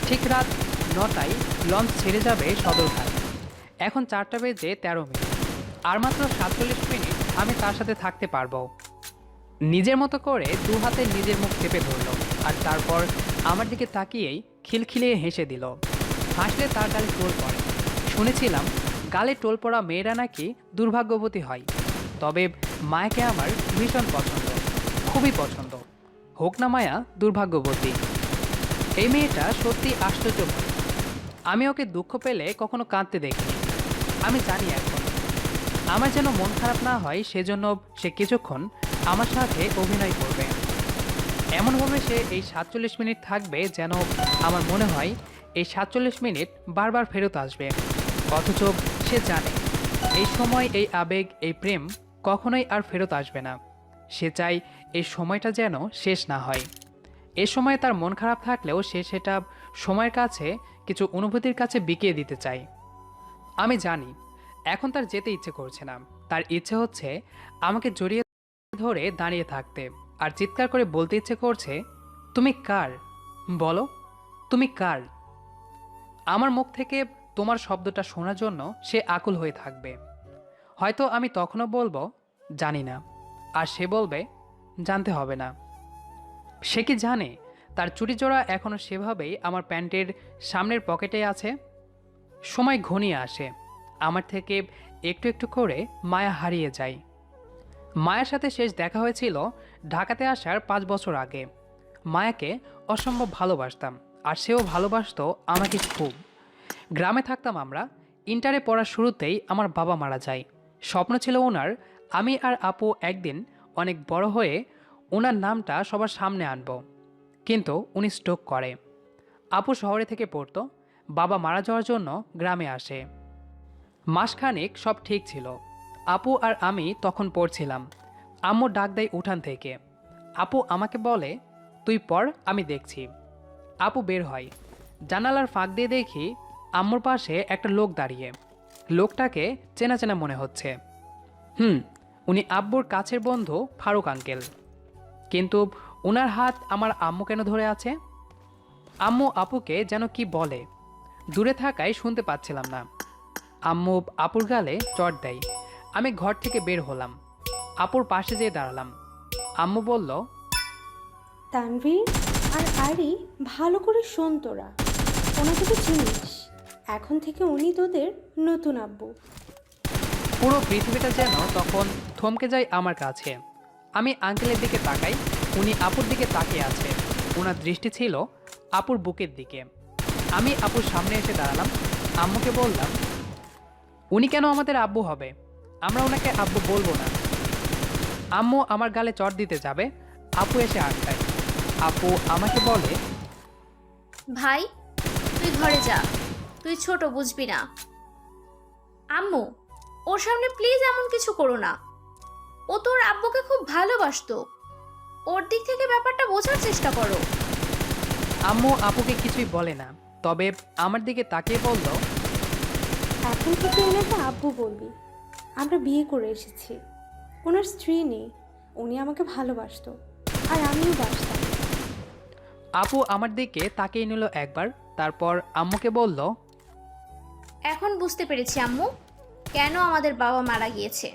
ঠিক রাত 9টায় লঞ্চ ছেড়ে যাবে সদরঘাট। এখন 4টা বেজে 13 মিনিট। আর মাত্র 47 মিনিট আমি তার সাথে থাকতে পারবো। নিজের মতো করে দু হাতে নিজের মুখ চেপে ধরল, আর তারপর আমার দিকে তাকিয়েই খিলখিলিয়ে হেসে দিল। হাসলে তার গালে টোল পড়ে। শুনেছিলাম গালে টোল পড়া মেয়েরা নাকি দুর্ভাগ্যবতী হয়, তবে মায়াকে আমার ভীষণ পছন্দ, খুবই পছন্দ। হোক না মায়া দুর্ভাগ্যবতী। এই মেয়েটা সত্যি আশ্চর্যময়। আমি ওকে দুঃখ পেলে কখনো কাঁদতে দেখিনি। আমি জানি এখন আমার যেন মন খারাপ না হয়, সেজন্য সে কিছুক্ষণ আমার সাথে অভিনয় করবে। এমনভাবে সে এই 47 মিনিট থাকবে যেন আমার মনে হয় এই 47 মিনিট বারবার ফেরত আসবে। অথচ সে জানে এই সময়, এই আবেগ, এই প্রেম কখনোই আর ফেরত আসবে না। সে চায় এই সময়টা যেন শেষ না হয়। এ সময় তার মন খারাপ থাকলেও সে সেটা সময়ের কাছে, কিছু অনুভূতির কাছে বিকিয়ে দিতে চায়। আমি জানি এখন তার যেতে ইচ্ছে করছে না। তার ইচ্ছে হচ্ছে আমাকে জড়িয়ে ধরে দাঁড়িয়ে থাকতে আর চিৎকার করে বলতে ইচ্ছে করছে, তুমি কার? বলো, তুমি কার? আমার মুখ থেকে তোমার শব্দটা শোনার জন্য সে আকুল হয়ে থাকবে। হয়তো আমি তখনও বলবো জানি না, আর সে বলবে জানতে হবে না। সে কি জানে তার চুড়ি জোড়া এখনও সেভাবেই আমার প্যান্টের সামনের পকেটে আছে? সময় ঘনিয়ে আসে, আমার থেকে একটু একটু করে মায়া হারিয়ে যায়। মায়ের সাথে শেষ দেখা হয়েছিল ঢাকাতে আসার 5 বছর আগে। মায়াকে অসম্ভব ভালোবাসতাম, আর সেও ভালোবাসতো আমাকে খুব। গ্রামে থাকতাম আমরা। ইন্টারে পড়ার শুরুতেই আমার বাবা মারা যায়। স্বপ্ন ছিল ওনার আমি আর আপু একদিন অনেক বড় হয়ে ওনার নামটা সবার সামনে আনব, কিন্তু উনি স্ট্রোক করে। আপু শহরে থেকে পড়তো। বাবা মারা যাওয়ার জন্য গ্রামে আসে। মাসখানেক সব ঠিক ছিল। আপু আর আমি তখন পড়ছিলাম। আম্মু ডাক দেয় উঠান থেকে। আপু আমাকে বলে, তুই পড়, আমি দেখছি। আপু বের হয়। জানালার ফাঁক দিয়ে দেখি আম্মুর পাশে একটা লোক দাঁড়িয়ে। লোকটাকে চেনা চেনা মনে হচ্ছে। উনি আব্বুর কাছের বন্ধু ফারুক আঙ্কেল। কিন্তু ওনার হাত আমার আম্মু কেন ধরে আছে? আম্মু আপুকে যেন কি বলে, দূরে থাকায় শুনতে পাচ্ছিলাম না। আম্মু আপুর গালে চট দেয়। আমি ঘর থেকে বের হলাম, আপুর পাশে যেয়ে দাঁড়ালাম। আম্মু বলল, তানভীর আর আরি, ভালো করে শোন তোরা, ওনাকে তো চিনিস, এখন থেকে উনি তোদের নতুন আব্বু। পুরো পৃথিবীটা যেন তখন থমকে যায় আমার কাছে। আমি আঙ্কেলের দিকে তাকাই, উনি আপুর দিকে তাকিয়ে আছে। ওনার দৃষ্টি ছিল আপুর বুকের দিকে। আমি আপুর সামনে এসে দাঁড়ালাম। আম্মুকে বললাম, উনি কেন আমাদের আব্বু হবে? আমরা ওনাকে আব্বু বলবো না। আম্মু আমার গালে চট দিতে যাবে, আপু এসে আটকায়। আপু আমাকে বলে, ভাই তুই ঘরে যা, তুই ছোট, বুঝবি না। আম্মু, ওর সামনে প্লিজ এমন কিছু করো না। ও তোর আব্বুকে খুব ভালোবাসতো, ওর দিক থেকে ব্যাপারটা বোঝার চেষ্টা করো। আম্মু আপুকে কিছুই বলে না, তবে আমার দিকে তাকিয়ে বলল, এখন থেকে ওনাকে আব্বু বলবি। আমরা বিয়ে করে এসেছি, ওনার স্ত্রী নেই। উনি আমাকে ভালোবাসতো, আর আমিও বাসতাম। আপু আমার দিকে তাকিয়ে নিল একবার, তারপর আম্মুকে বলল, এখন বুঝতে পেরেছি আম্মু, কেন আমাদের বাবা মারা গিয়েছে।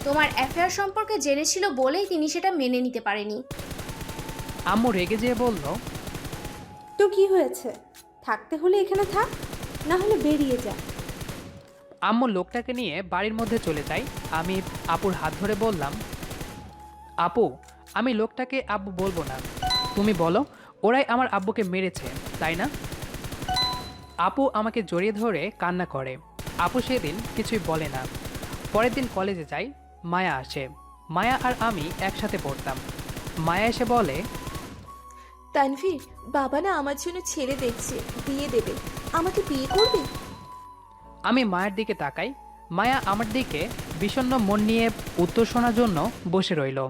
তোমার অ্যাফেয়ার সম্পর্কে জেনেছিল বলেই তিনি সেটা মেনে নিতে পারেনি। আম্মু রেগে যেয়ে বলল, তো কি হয়েছে? থাকতে হলে এখানে থাক, না হলে বেরিয়ে যা। আম্মু লোকটাকে নিয়ে বাড়ির মধ্যে চলে যায়। আমি আপুর হাত ধরে বললাম, আপু আমি লোকটাকে আব্বু বলবো না। তুমি বলো, ওরাই আমার আব্বুকে মেরেছে, তাই না? আপু আমাকে জড়িয়ে ধরে কান্না করে। আপু সেদিন কিছুই বলে না। পরের দিন কলেজে যাই। মায়া আসে। মায়া আর আমি একসাথে পড়তাম। মায়া এসে বলে, তানভীর, বাবা না আমার জন্য ছেলে দেখছে, বিয়ে দেবে, আমাকে বিয়ে করবে? আমি মায়ের দিকে তাকাই। মায়া আমার দিকে বিষণ্ণ মন নিয়ে উত্তর শোনার জন্য বসে রইল।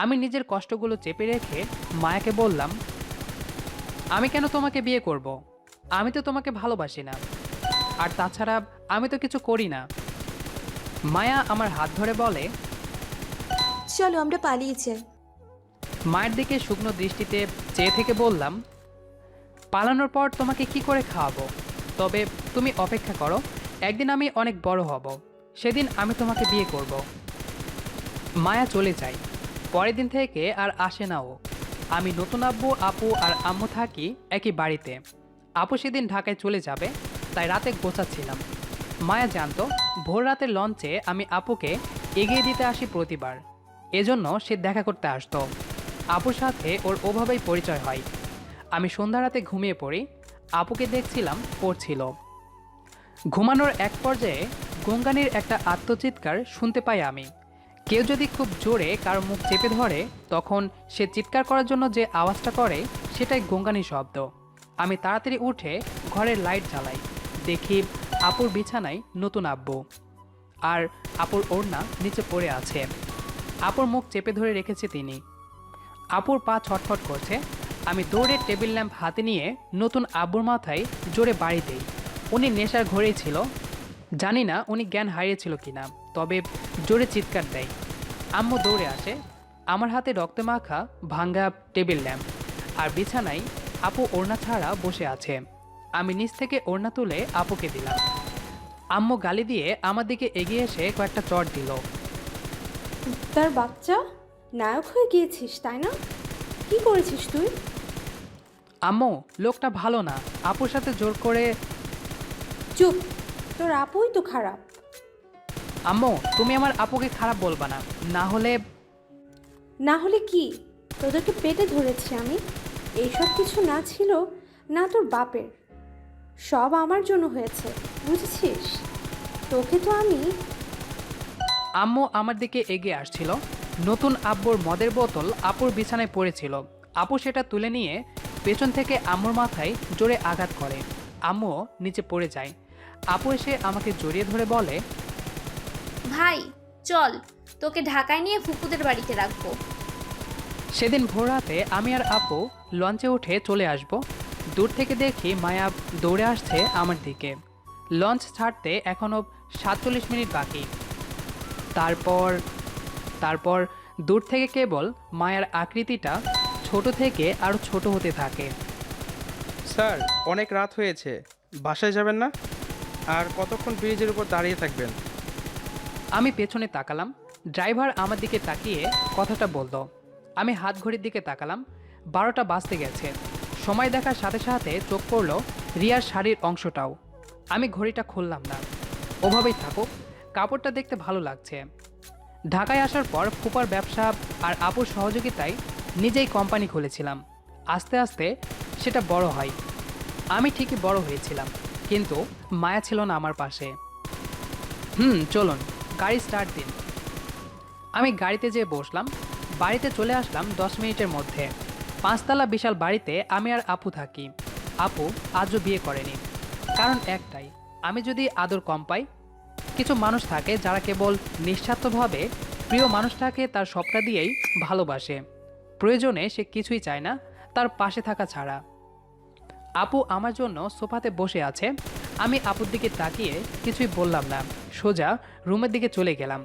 আমি নিজের কষ্টগুলো চেপে রেখে মায়াকে বললাম, আমি কেন তোমাকে বিয়ে করব? আমি তো তোমাকে ভালোবাসি না, আর তাছাড়া আমি তো কিছু করি না। মায়া আমার হাত ধরে বলে, চলো আমরা পালিয়ে যাই। মায়ের দিকে শুকনো দৃষ্টিতে চেয়ে থেকে বললাম, পালানোর পর তোমাকে কি করে খাওয়াবো? তবে তুমি অপেক্ষা করো, একদিন আমি অনেক বড় হব, সেদিন আমি তোমাকে বিয়ে করব। মায়া চলে যায়। পরের দিন থেকে আর আসে না ও। আমি নতুন আব্বু, আপু আর আম্মু থাকি একই বাড়িতে। আপু সেদিন ঢাকায় চলে যাবে, তাই রাতে গোছাচ্ছিলাম। মায়া জানতো ভোর রাতের লঞ্চে আমি আপুকে এগিয়ে দিতে আসি প্রতিবার, এজন্য সে দেখা করতে আসতো। আপুর সাথে ওর ওভাবেই পরিচয় হয়। আমি সন্ধ্যা রাতে ঘুমিয়ে পড়ি, আপুকে দেখছিলাম পড়ছিল। ঘুমানোর এক পর্যায়ে গঙ্গানির একটা আত্মচিৎকার শুনতে পাই আমি। কেউ যদি খুব জোরে কারো মুখ চেপে ধরে, তখন সে চিৎকার করার জন্য যে আওয়াজটা করে সেটাই গঙ্গানির শব্দ। আমি তাড়াতাড়ি উঠে ঘরের লাইট জ্বালাই, দেখি আপুর বিছানায় নতুন আব্বু, আর আপুর ওড়না নিচে পড়ে আছে। আপুর মুখ চেপে ধরে রেখেছে তিনি। আপুর পা ছটফট করছে। আমি দৌড়ে টেবিল ল্যাম্প হাতে নিয়ে নতুন আব্বুর মাথায় জোরে বাড়ি দেই। উনি নেশার ঘরেই ছিল, জানি না উনি জ্ঞান হারিয়েছিল কিনা, তবে জোরে চিৎকার দেয়। আম্মু দৌড়ে আসে। আমার হাতে রক্তে মাখা ভাঙ্গা টেবিল ল্যাম্প, আর বিছানায় আপু ওড়না ছাড়া বসে আছে। আমি নিচ থেকে ওড়না তুলে আপুকে দিলাম। আম্মু গালি দিয়ে আমার দিকে এগিয়ে এসে কয়েকটা চড় দিল। তার বাচ্চা, নায়ক হয়ে গিয়েছিস তাই না? কি করেছিস তুই? আম্মু, লোকটা ভালো না, আপুর সাথে জোর করে। চুপ, তোর আপুই তো খারাপ। আম্মু, তুমি আমার আপুকে খারাপ বলবা না, না হলে। না হলে কি? তোদেরকে পেটে ধরেছি আমি। এইসব কিছু না ছিল না তোর বাপের, সব আমার জন্য হয়েছে, বুঝেছিস? তোকে তো আমি। আম্মু আমার দিকে এগিয়ে আসছিল। নতুন আব্বুর মদের বোতল আপুর বিছানায় পড়েছিল। আপু সেটা তুলে নিয়ে পেছন থেকে আম্মুর মাথায় জোরে আঘাত করে। আম্মুও নিচে পড়ে যায়। আপু এসে আমাকে জড়িয়ে ধরে বলে, ভাই চল, তোকে ঢাকায় নিয়ে ফুপুদের বাড়িতে রাখবো। সেদিন ভোর রাতে আমি আর আপু লঞ্চে উঠে চলে আসব। দূর থেকে দেখি মায়া দৌড়ে আসছে আমার দিকে। লঞ্চ ছাড়তে এখনও 47 মিনিট বাকি। তারপর দূর থেকে কেবল মায়ার আকৃতিটা ছোট থেকে আরও ছোট হতে থাকে। স্যার, অনেক রাত হয়েছে, বাসায় যাবেন না? আর কতক্ষণ ব্রিজের উপর দাঁড়িয়ে থাকবেন? আমি পেছনে তাকালাম। ড্রাইভার আমার দিকে তাকিয়ে কথাটা বলল। আমি হাত ঘড়ির দিকে তাকালাম। 12টা বাজতে গেছে। সময় দেখার সাথে সাথে চোখ পড়ল রিয়ার শাড়ির অংশটাও। আমি ঘড়িটা খুললাম না, ওভাবেই থাকুক, কাপড়টা দেখতে ভালো লাগছে। ঢাকায় আসার পর ফুপার ব্যবসা আর আপুর সহযোগিতায় নিজেই কোম্পানি খুলেছিলাম। আস্তে আস্তে সেটা বড় হয়। আমি ঠিকই বড় হয়েছিলাম, কিন্তু মায়া ছিল না আমার পাশে। চলুন, গাড়ি স্টার্ট দিন। আমি গাড়িতে যেয়ে বসলাম। বাড়িতে চলে আসলাম 10 মিনিটের মধ্যে। 5 তলা বিশাল বাড়িতে আমি আর আপু থাকি। আপু আজও বিয়ে করেনি, কারণ একটাই, আমি যদি আদর কম পাই। কিছু মানুষ থাকে যারা কেবল নিঃস্বার্থভাবে প্রিয় মানুষটাকে তার সবটা দিয়েই ভালোবাসে, প্রয়োজনে সে কিছুই চায় না তার পাশে থাকা ছাড়া। আপু আমার জন্য সোফাতে বসে আছে। আমি আপুর দিকে তাকিয়ে কিছুই বললাম না, সোজা রুমের দিকে চলে গেলাম।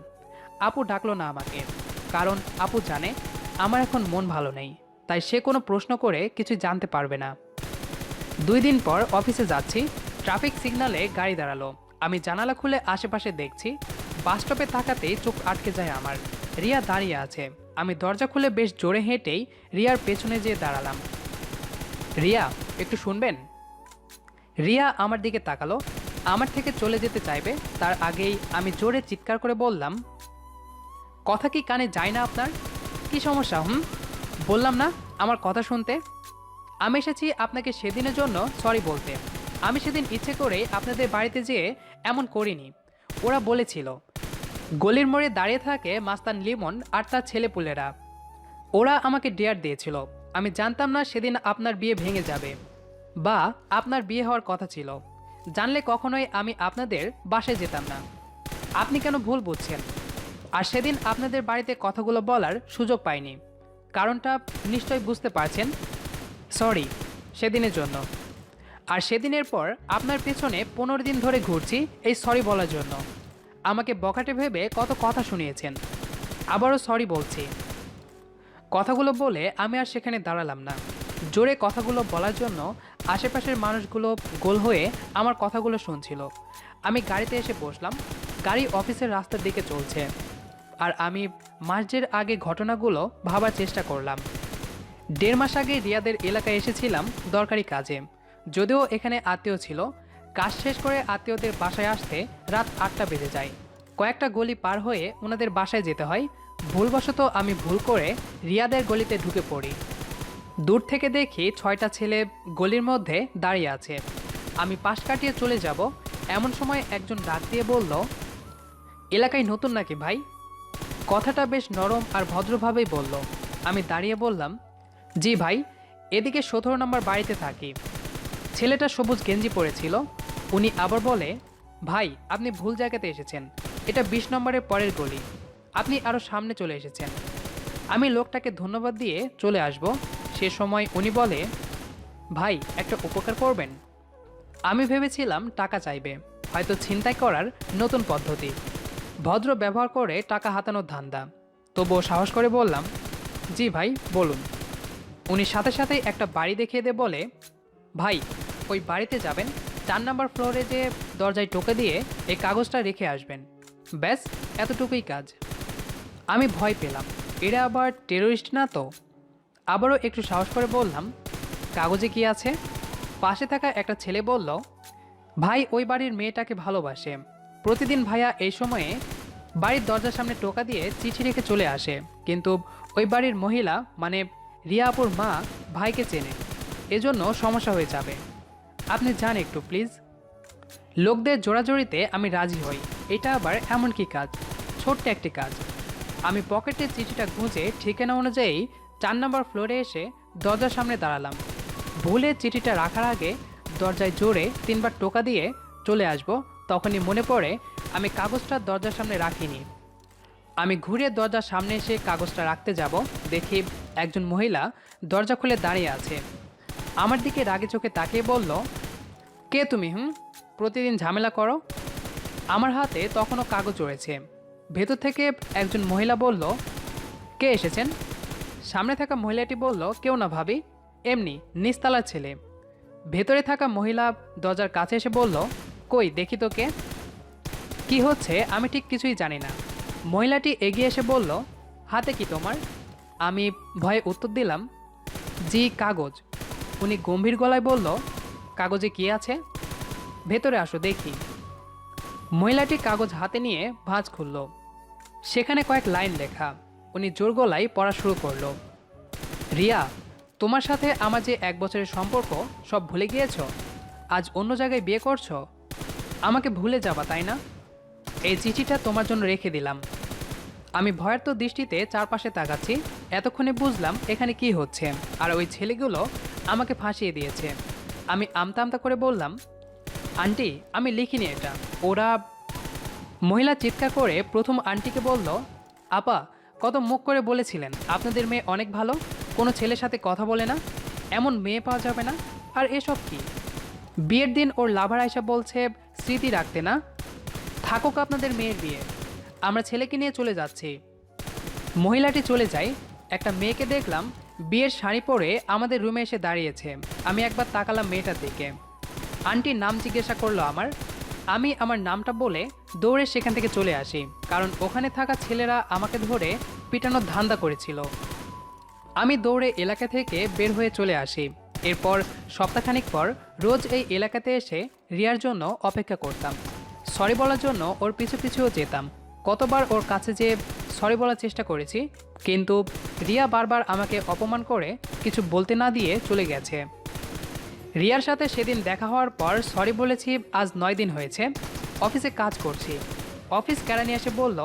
আপু ডাকলো না আমাকে, কারণ আপু জানে আমার এখন মন ভালো নেই, তাই সে কোনো প্রশ্ন করে কিছু জানতে পারবে না। 2 দিন পর অফিসে যাচ্ছি। ট্রাফিক সিগন্যালে গাড়ি দাঁড়ালো। আমি জানালা খুলে আশেপাশে দেখছি। বাস স্টপে তাকাতেই চোখ আটকে যায় আমার। রিয়া দাঁড়িয়ে আছে। আমি দরজা খুলে বেশ জোরে হেঁটেই রিয়ার পেছনে যেয়ে দাঁড়ালাম। রিয়া, একটু শুনবেন? রিয়া আমার দিকে তাকালো। আমার থেকে চলে যেতে চাইবে, তার আগেই আমি জোরে চিৎকার করে বললাম, কথা কি কানে যায় না আপনার? কি সমস্যা? বললাম না আমার কথা শুনতে। আমি এসেছি আপনাকে সেদিনের জন্য সরি বলতে। আমি সেদিন ইচ্ছে করে আপনাদের বাড়িতে যেয়ে এমন করিনি। ওরা বলেছিল গলির মোড়ে দাঁড়িয়ে থাকে মাস্তান লিমন আর তার ছেলেপুলেরা। ওরা আমাকে ডেয়ার দিয়েছিল। আমি জানতাম না সেদিন আপনার বিয়ে ভেঙে যাবে, বা আপনার বিয়ে হওয়ার কথা ছিল। জানলে কখনোই আমি আপনাদের বাসায় যেতাম না। আপনি কেন ভুল বুঝছেন? আর সেদিন আপনাদের বাড়িতে কথাগুলো বলার সুযোগ পাইনি, কারণটা নিশ্চয়ই বুঝতে পারছেন। সরি সেদিনের জন্য। আর সেদিনের পর আপনার পেছনে 15 দিন ধরে ঘুরছি এই সরি বলার জন্য। আমাকে বকাটে ভেবে কত কথা শুনিয়েছেন, আবারও সরি বলছি। কথাগুলো বলে আমি আর সেখানে দাঁড়ালাম না। জোরে কথাগুলো বলার জন্য আশেপাশের মানুষগুলো গোল হয়ে আমার কথাগুলো শুনছিল। আমি গাড়িতে এসে বসলাম। গাড়ি অফিসের রাস্তার দিকে চলছে, আর আমি মাসের আগে ঘটনাগুলো ভাবার চেষ্টা করলাম। 1.5 মাস আগে রিয়াদের এলাকায় এসেছিলাম দরকারি কাজে। যদিও এখানে আত্মীয় ছিল, কাজ শেষ করে আত্মীয়দের বাসায় আসতে রাত 8টা বেজে যায়। কয়েকটা গলি পার হয়ে ওনাদের বাসায় যেতে হয়। ভুলবশত আমি ভুল করে রিয়াদের গলিতে ঢুকে পড়ি। দূর থেকে দেখি 6টা ছেলে গলির মধ্যে দাঁড়িয়ে আছে। আমি পাশ কাটিয়ে চলে যাব, এমন সময় একজন ডাক দিয়ে বলল, এলাকায় নতুন নাকি ভাই? কথাটা বেশ নরম আর ভদ্রভাবেই বলল। আমি দাঁড়িয়ে বললাম, জি ভাই, এদিকে 17 নম্বর বাড়িতে থাকি। ছেলেটা সবুজ গেঞ্জি পরেছিল। উনি আবার বলে, ভাই আপনি ভুল জায়গাতে এসেছেন, এটা 20 নম্বরের পরের গলি, আপনি আরও সামনে চলে এসেছেন। আমি লোকটাকে ধন্যবাদ দিয়ে চলে আসব, সে সময় উনি বলে, ভাই একটা উপকার করবেন? আমি ভেবেছিলাম টাকা চাইবে, হয়তো ছিনতাই করার নতুন পদ্ধতি, ভদ্র ব্যবহার করে টাকা হাতানোর ধান্দা। তবুও সাহস করে বললাম, জি ভাই বলুন। উনি সাথে সাথেই একটা বাড়ি দেখিয়ে দিয়ে বলে, ভাই ওই বাড়িতে যাবেন, 4 নম্বর ফ্লোরে যে দরজায় টোকা দিয়ে এই কাগজটা রেখে আসবেন, ব্যাস এতটুকুই কাজ। আমি ভয় পেলাম, এরা আবার টেরোরিস্ট না তো? আবারও একটু সাহস করে বললাম, কাগজে কি আছে? পাশে থাকা একটা ছেলে বলল, ভাই ওই বাড়ির মেয়েটাকে ভালোবাসে, প্রতিদিন ভাইয়া এই সময়ে বাড়ির দরজার সামনে টোকা দিয়ে চিঠি রেখে চলে আসে, কিন্তু ওই বাড়ির মহিলা মানে রিয়া আপুর মা ভাইকে চেনে, এজন্য সমস্যা হয়ে যাবে, আপনি যান একটু প্লিজ। লোকদের জোড়াজোড়িতে আমি রাজি হই। এটা আবার এমন কি কাজ? ছোট্ট একটি কাজ। আমি পকেটে চিঠিটা গুঁজে ঠিকানা অনুযায়ী 4 নম্বর ফ্লোরে এসে দরজার সামনে দাঁড়ালাম। ভুলে চিঠিটা রাখার আগে দরজায় জোরে 3বার টোকা দিয়ে চলে আসব, তখনই মনে পড়ে আমি কাগজটা দরজার সামনে রাখিনি। আমি ঘুরে দরজার সামনে এসে কাগজটা রাখতে যাব, দেখি একজন মহিলা দরজা খুলে দাঁড়িয়ে আছে। আমার দিকে রাগে চোখে তাকিয়ে বলল, কে তুমি? প্রতিদিন ঝামেলা করো? আমার হাতে তখনও কাগজ রয়েছে। ভেতর থেকে একজন মহিলা বলল, কে এসেছেন? সামনে থাকা মহিলাটি বলল, কেউ না ভাবি, এমনি নিস্তালার ছেলে। ভেতরে থাকা মহিলা দরজার কাছে এসে বলল, কই দেখি তো কে? কি হচ্ছে আমি ঠিক কিছুই জানি না। মহিলাটি এগিয়ে এসে বলল, হাতে কি তোমার? আমি ভয়ে উত্তর দিলাম, জি কাগজ। উনি গম্ভীর গলায় বলল, কাগজে কি আছে? ভেতরে আসো দেখি। মহিলাটি কাগজ হাতে নিয়ে ভাঁজ খুলল। সেখানে কয়েক লাইন লেখা। উনি জোর গলায় পড়া শুরু করলো, রিয়া, তোমার সাথে আমার যে 1 বছরের সম্পর্ক সব ভুলে গিয়েছ? আজ অন্য জায়গায় বিয়ে করছো? আমাকে ভুলে যাবা তাই না? এই চিঠিটা তোমার জন্য রেখে দিলাম। আমি ভয়ার্ত দৃষ্টিতে চারপাশে তাকাচ্ছি। এতক্ষণে বুঝলাম এখানে কি হচ্ছে, আর ওই ছেলেগুলো আমাকে ফাঁসিয়ে দিয়েছে। আমি আমতা আমতা করে বললাম, আন্টি আমি লিখিনি এটা, ওরা। মহিলা চিৎকার করে প্রথম আন্টিকে বলল, আপা কত মুখ করে বলেছিলেন আপনাদের মেয়ে অনেক ভালো, কোনো ছেলের সাথে কথা বলে না, এমন মেয়ে পাওয়া যাবে না। আর এসব কি? বিয়ের দিন ওর লাভার আয়সা বলছে স্মৃতি রাখতে না, থাকুক আপনাদের মেয়ের বিয়ে, আমরা ছেলেকে নিয়ে চলে যাচ্ছি। মহিলাটি চলে যায়। একটা মেয়েকে দেখলাম বিয়ের শাড়ি পরে আমাদের রুমে এসে দাঁড়িয়েছে। আমি একবার তাকালাম মেয়েটার দিকে। আন্টির নাম জিজ্ঞাসা করলো আমার। আমি আমার নামটা বলে দৌড়ে সেখান থেকে চলে আসি, কারণ ওখানে থাকা ছেলেরা আমাকে ধরে পিটানোর ধান্দা করেছিল। আমি দৌড়ে এলাকা থেকে বের হয়ে চলে আসি। এরপর সপ্তাহখানেক পর রোজ এই এলাকাতে এসে রিয়ার জন্য অপেক্ষা করতাম। সরি বলার জন্য ওর পিছু পিছুও যেতাম। কতবার ওর কাছে যে সরি বলার চেষ্টা করেছি, কিন্তু রিয়া বারবার আমাকে অপমান করে কিছু বলতে না দিয়ে চলে গেছে। রিয়ার সাথে সেদিন দেখা হওয়ার পর সরি বলেছি। আজ 9 দিন হয়েছে। অফিসে কাজ করছি। অফিস কেরানি এসে বলল,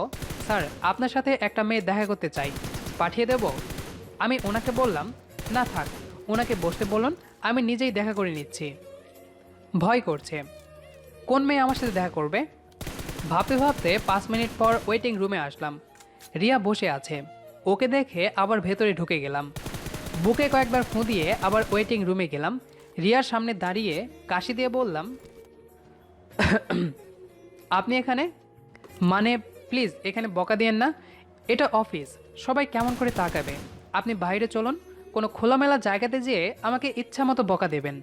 স্যার আপনার সাথে একটা মেয়ে দেখা করতে চাই, পাঠিয়ে দেব? আমি ওনাকে বললাম, না থাক, ওনাকে বসতে বলুন, আমি নিজেই দেখা করে নিচ্ছি। ভয় করছে, কোন মেয়ে আমার সাথে দেখা করবে? ভাবতে ভাবতে 5 মিনিট পর ওয়েটিং রুমে আসলাম। রিয়া বসে আছে। ওকে দেখে আবার ভেতরে ঢুকে গেলাম। বুকে কয়েকবার ফুঁ দিয়ে আবার ওয়েটিং রুমে গেলাম। রিয়ার সামনে দাঁড়িয়ে কাশি দিয়ে বললাম, আপনি এখানে? মানে প্লিজ এখানে বকা দিয়েন না, এটা অফিস, সবাই কেমন করে তাকাবে। আপনি বাইরে চলুন, কোনো খোলামেলা জায়গাতে যেয়ে আমাকে ইচ্ছা মতো বকা দেবেন।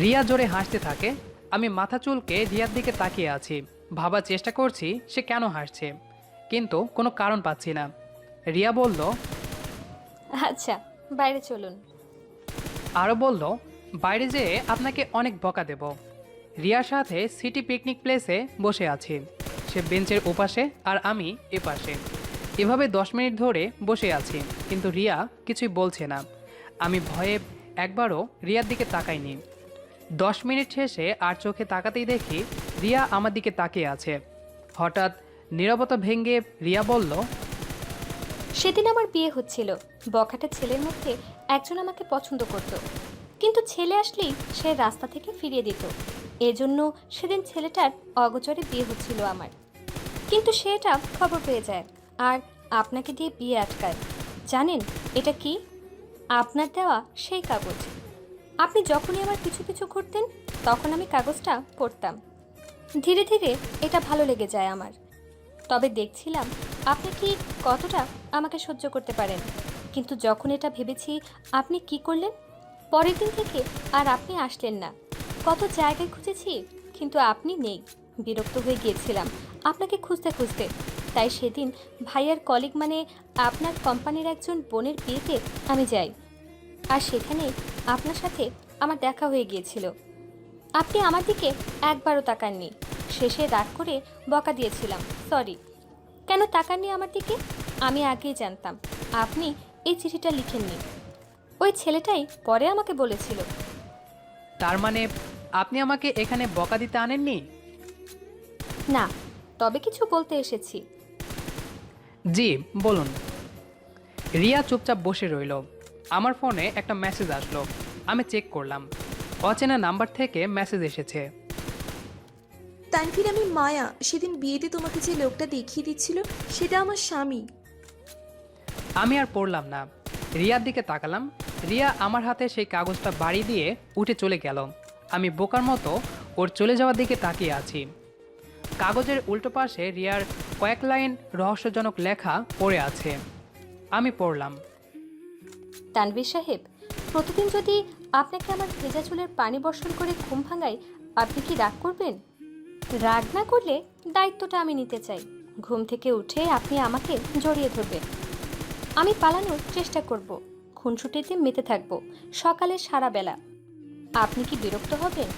রিয়া জোরে হাসতে থাকে। আমি মাথা চুলকে রিয়ার দিকে তাকিয়ে আছি। ভাবার চেষ্টা করছি সে কেন হাসছে, কিন্তু কোনো কারণ পাচ্ছি না। রিয়া বলল, আচ্ছা বাইরে চলুন। আরও বলল, বাইরে যেয়ে আপনাকে অনেক বকা দেব। রিয়ার সাথে সিটি পিকনিক প্লেসে বসে আছি। সে বেঞ্চের ওপাশে আর আমি এপাশে। এভাবে 10 মিনিট ধরে বসে আছি, কিন্তু রিয়া কিছুই বলছে না। আমি ভয়ে একবারও রিয়ার দিকে তাকাইনি। 10 মিনিট শেষে আর চোখে তাকাতেই দেখি রিয়া আমার দিকে তাকিয়ে আছে। হঠাৎ নীরবতা ভেঙে রিয়া বলল, সেদিন আমার বিয়ে হচ্ছিল। বখাটে ছেলের মধ্যে একজন আমাকে পছন্দ করত, কিন্তু ছেলে আসলেই সে রাস্তা থেকে ফিরিয়ে দিত। এজন্য সেদিন ছেলেটার অগোচরে বিয়ে হচ্ছিল আমার, কিন্তু সেটা খবর পেয়ে যায় আর আপনাকে দিয়ে বিয়ে আটকায়। জানেন এটা কি? আপনার দেওয়া সেই কাগজ। আপনি যখনই আমার পিছু পিছু ঘুরতেন তখন আমি কাগজটা পড়তাম। ধীরে ধীরে এটা ভালো লেগে যায় আমার। তবে দেখছিলাম আপনি কি কতটা আমাকে সহ্য করতে পারেন। কিন্তু যখন এটা ভেবেছি আপনি কি করলেন, পরের দিন থেকে আর আপনি আসলেন না। কত জায়গায় খুঁজেছি কিন্তু আপনি নেই। বিরক্ত হয়ে গিয়েছিলাম আপনাকে খুঁজতে খুঁজতে। তাই সেদিন ভাইয়ার কলিগ মানে আপনার কোম্পানির একজন বোনের বিয়েতে আমি যাই, আর সেখানে আপনার সাথে আমার দেখা হয়ে গিয়েছিল। আপনি আমার দিকে একবারও তাকাননি। শেষে রাগ করে বকা দিয়েছিলাম, সরি। কেন তাকাননি আমার দিকে? আমি আগেই জানতাম আপনি এই চিঠিটা লিখেননি। ওই ছেলেটাই পরে আমাকে বলেছিল। তার মানে আপনি আমাকে এখানে বকা দিতে আনেননি? না, তবে কিছু বলতে এসেছি। জি বলুন। রিয়া চুপচাপ বসে রইল। আমার ফোনে একটা মেসেজ আসলো। আমি চেক করলাম, অচেনা নাম্বার থেকে মেসেজ এসেছে। তানভীর, আমি মায়া। সেদিন বিয়েতে তোমাকে যে লোকটা দেখিয়ে দিচ্ছিল সেটা আমার স্বামী। আমি আর পড়লাম না, রিয়ার দিকে তাকালাম। রিয়া আমার হাতে সেই কাগজটা বাড়ি দিয়ে উঠে চলে গেল। আমি বোকার মতো ওর চলে যাওয়ার দিকে তাকিয়ে আছি। কাগজের উল্টো পাশে রিয়ার কয়েক লাইন রহস্যজনক লেখা পড়ে আছে। আমি পড়লাম, তানভীর সাহেব, প্রতিদিন যদি আপনাকে আমার ভেজা চুলের পানি বর্ষণ করে ঘুম ভাঙাই, আপনি কি রাগ করবেন? রাগ না করলে দায়িত্বটা আমি নিতে চাই। ঘুম থেকে উঠে আপনি আমাকে জড়িয়ে ধরবেন। আমি পালানোর চেষ্টা করব, খুনসুটিতে মেতে থাকবো সকালে সারা বেলা। আপনি কি বিরক্ত হবেন?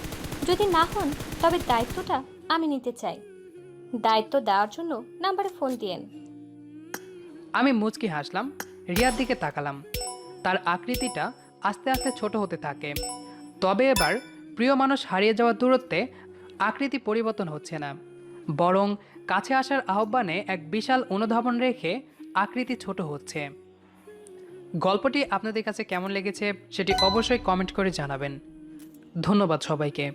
যদি না হন তবে দায়িত্বটা আমি নিতে চাই। দায়িত্ব দেওয়ার জন্য নাম্বারে ফোন দিয়েন। আমি মুচকি হাসলাম। রিয়ার দিকে তাকালাম। তার আকৃতিটা আস্তে আস্তে ছোট হতে থাকে। তবে এবার প্রিয় মানুষ হারিয়ে যাওয়ার দূরত্বে আকৃতি পরিবর্তন হচ্ছে না, বরং কাছে আসার আহ্বানে এক বিশাল অনুধাবন রেখে আকৃতি ছোট হচ্ছে। গল্পটি আপনাদের কাছে কেমন লেগেছে সেটি অবশ্যই কমেন্ট করে জানাবেন। ধন্যবাদ সবাইকে।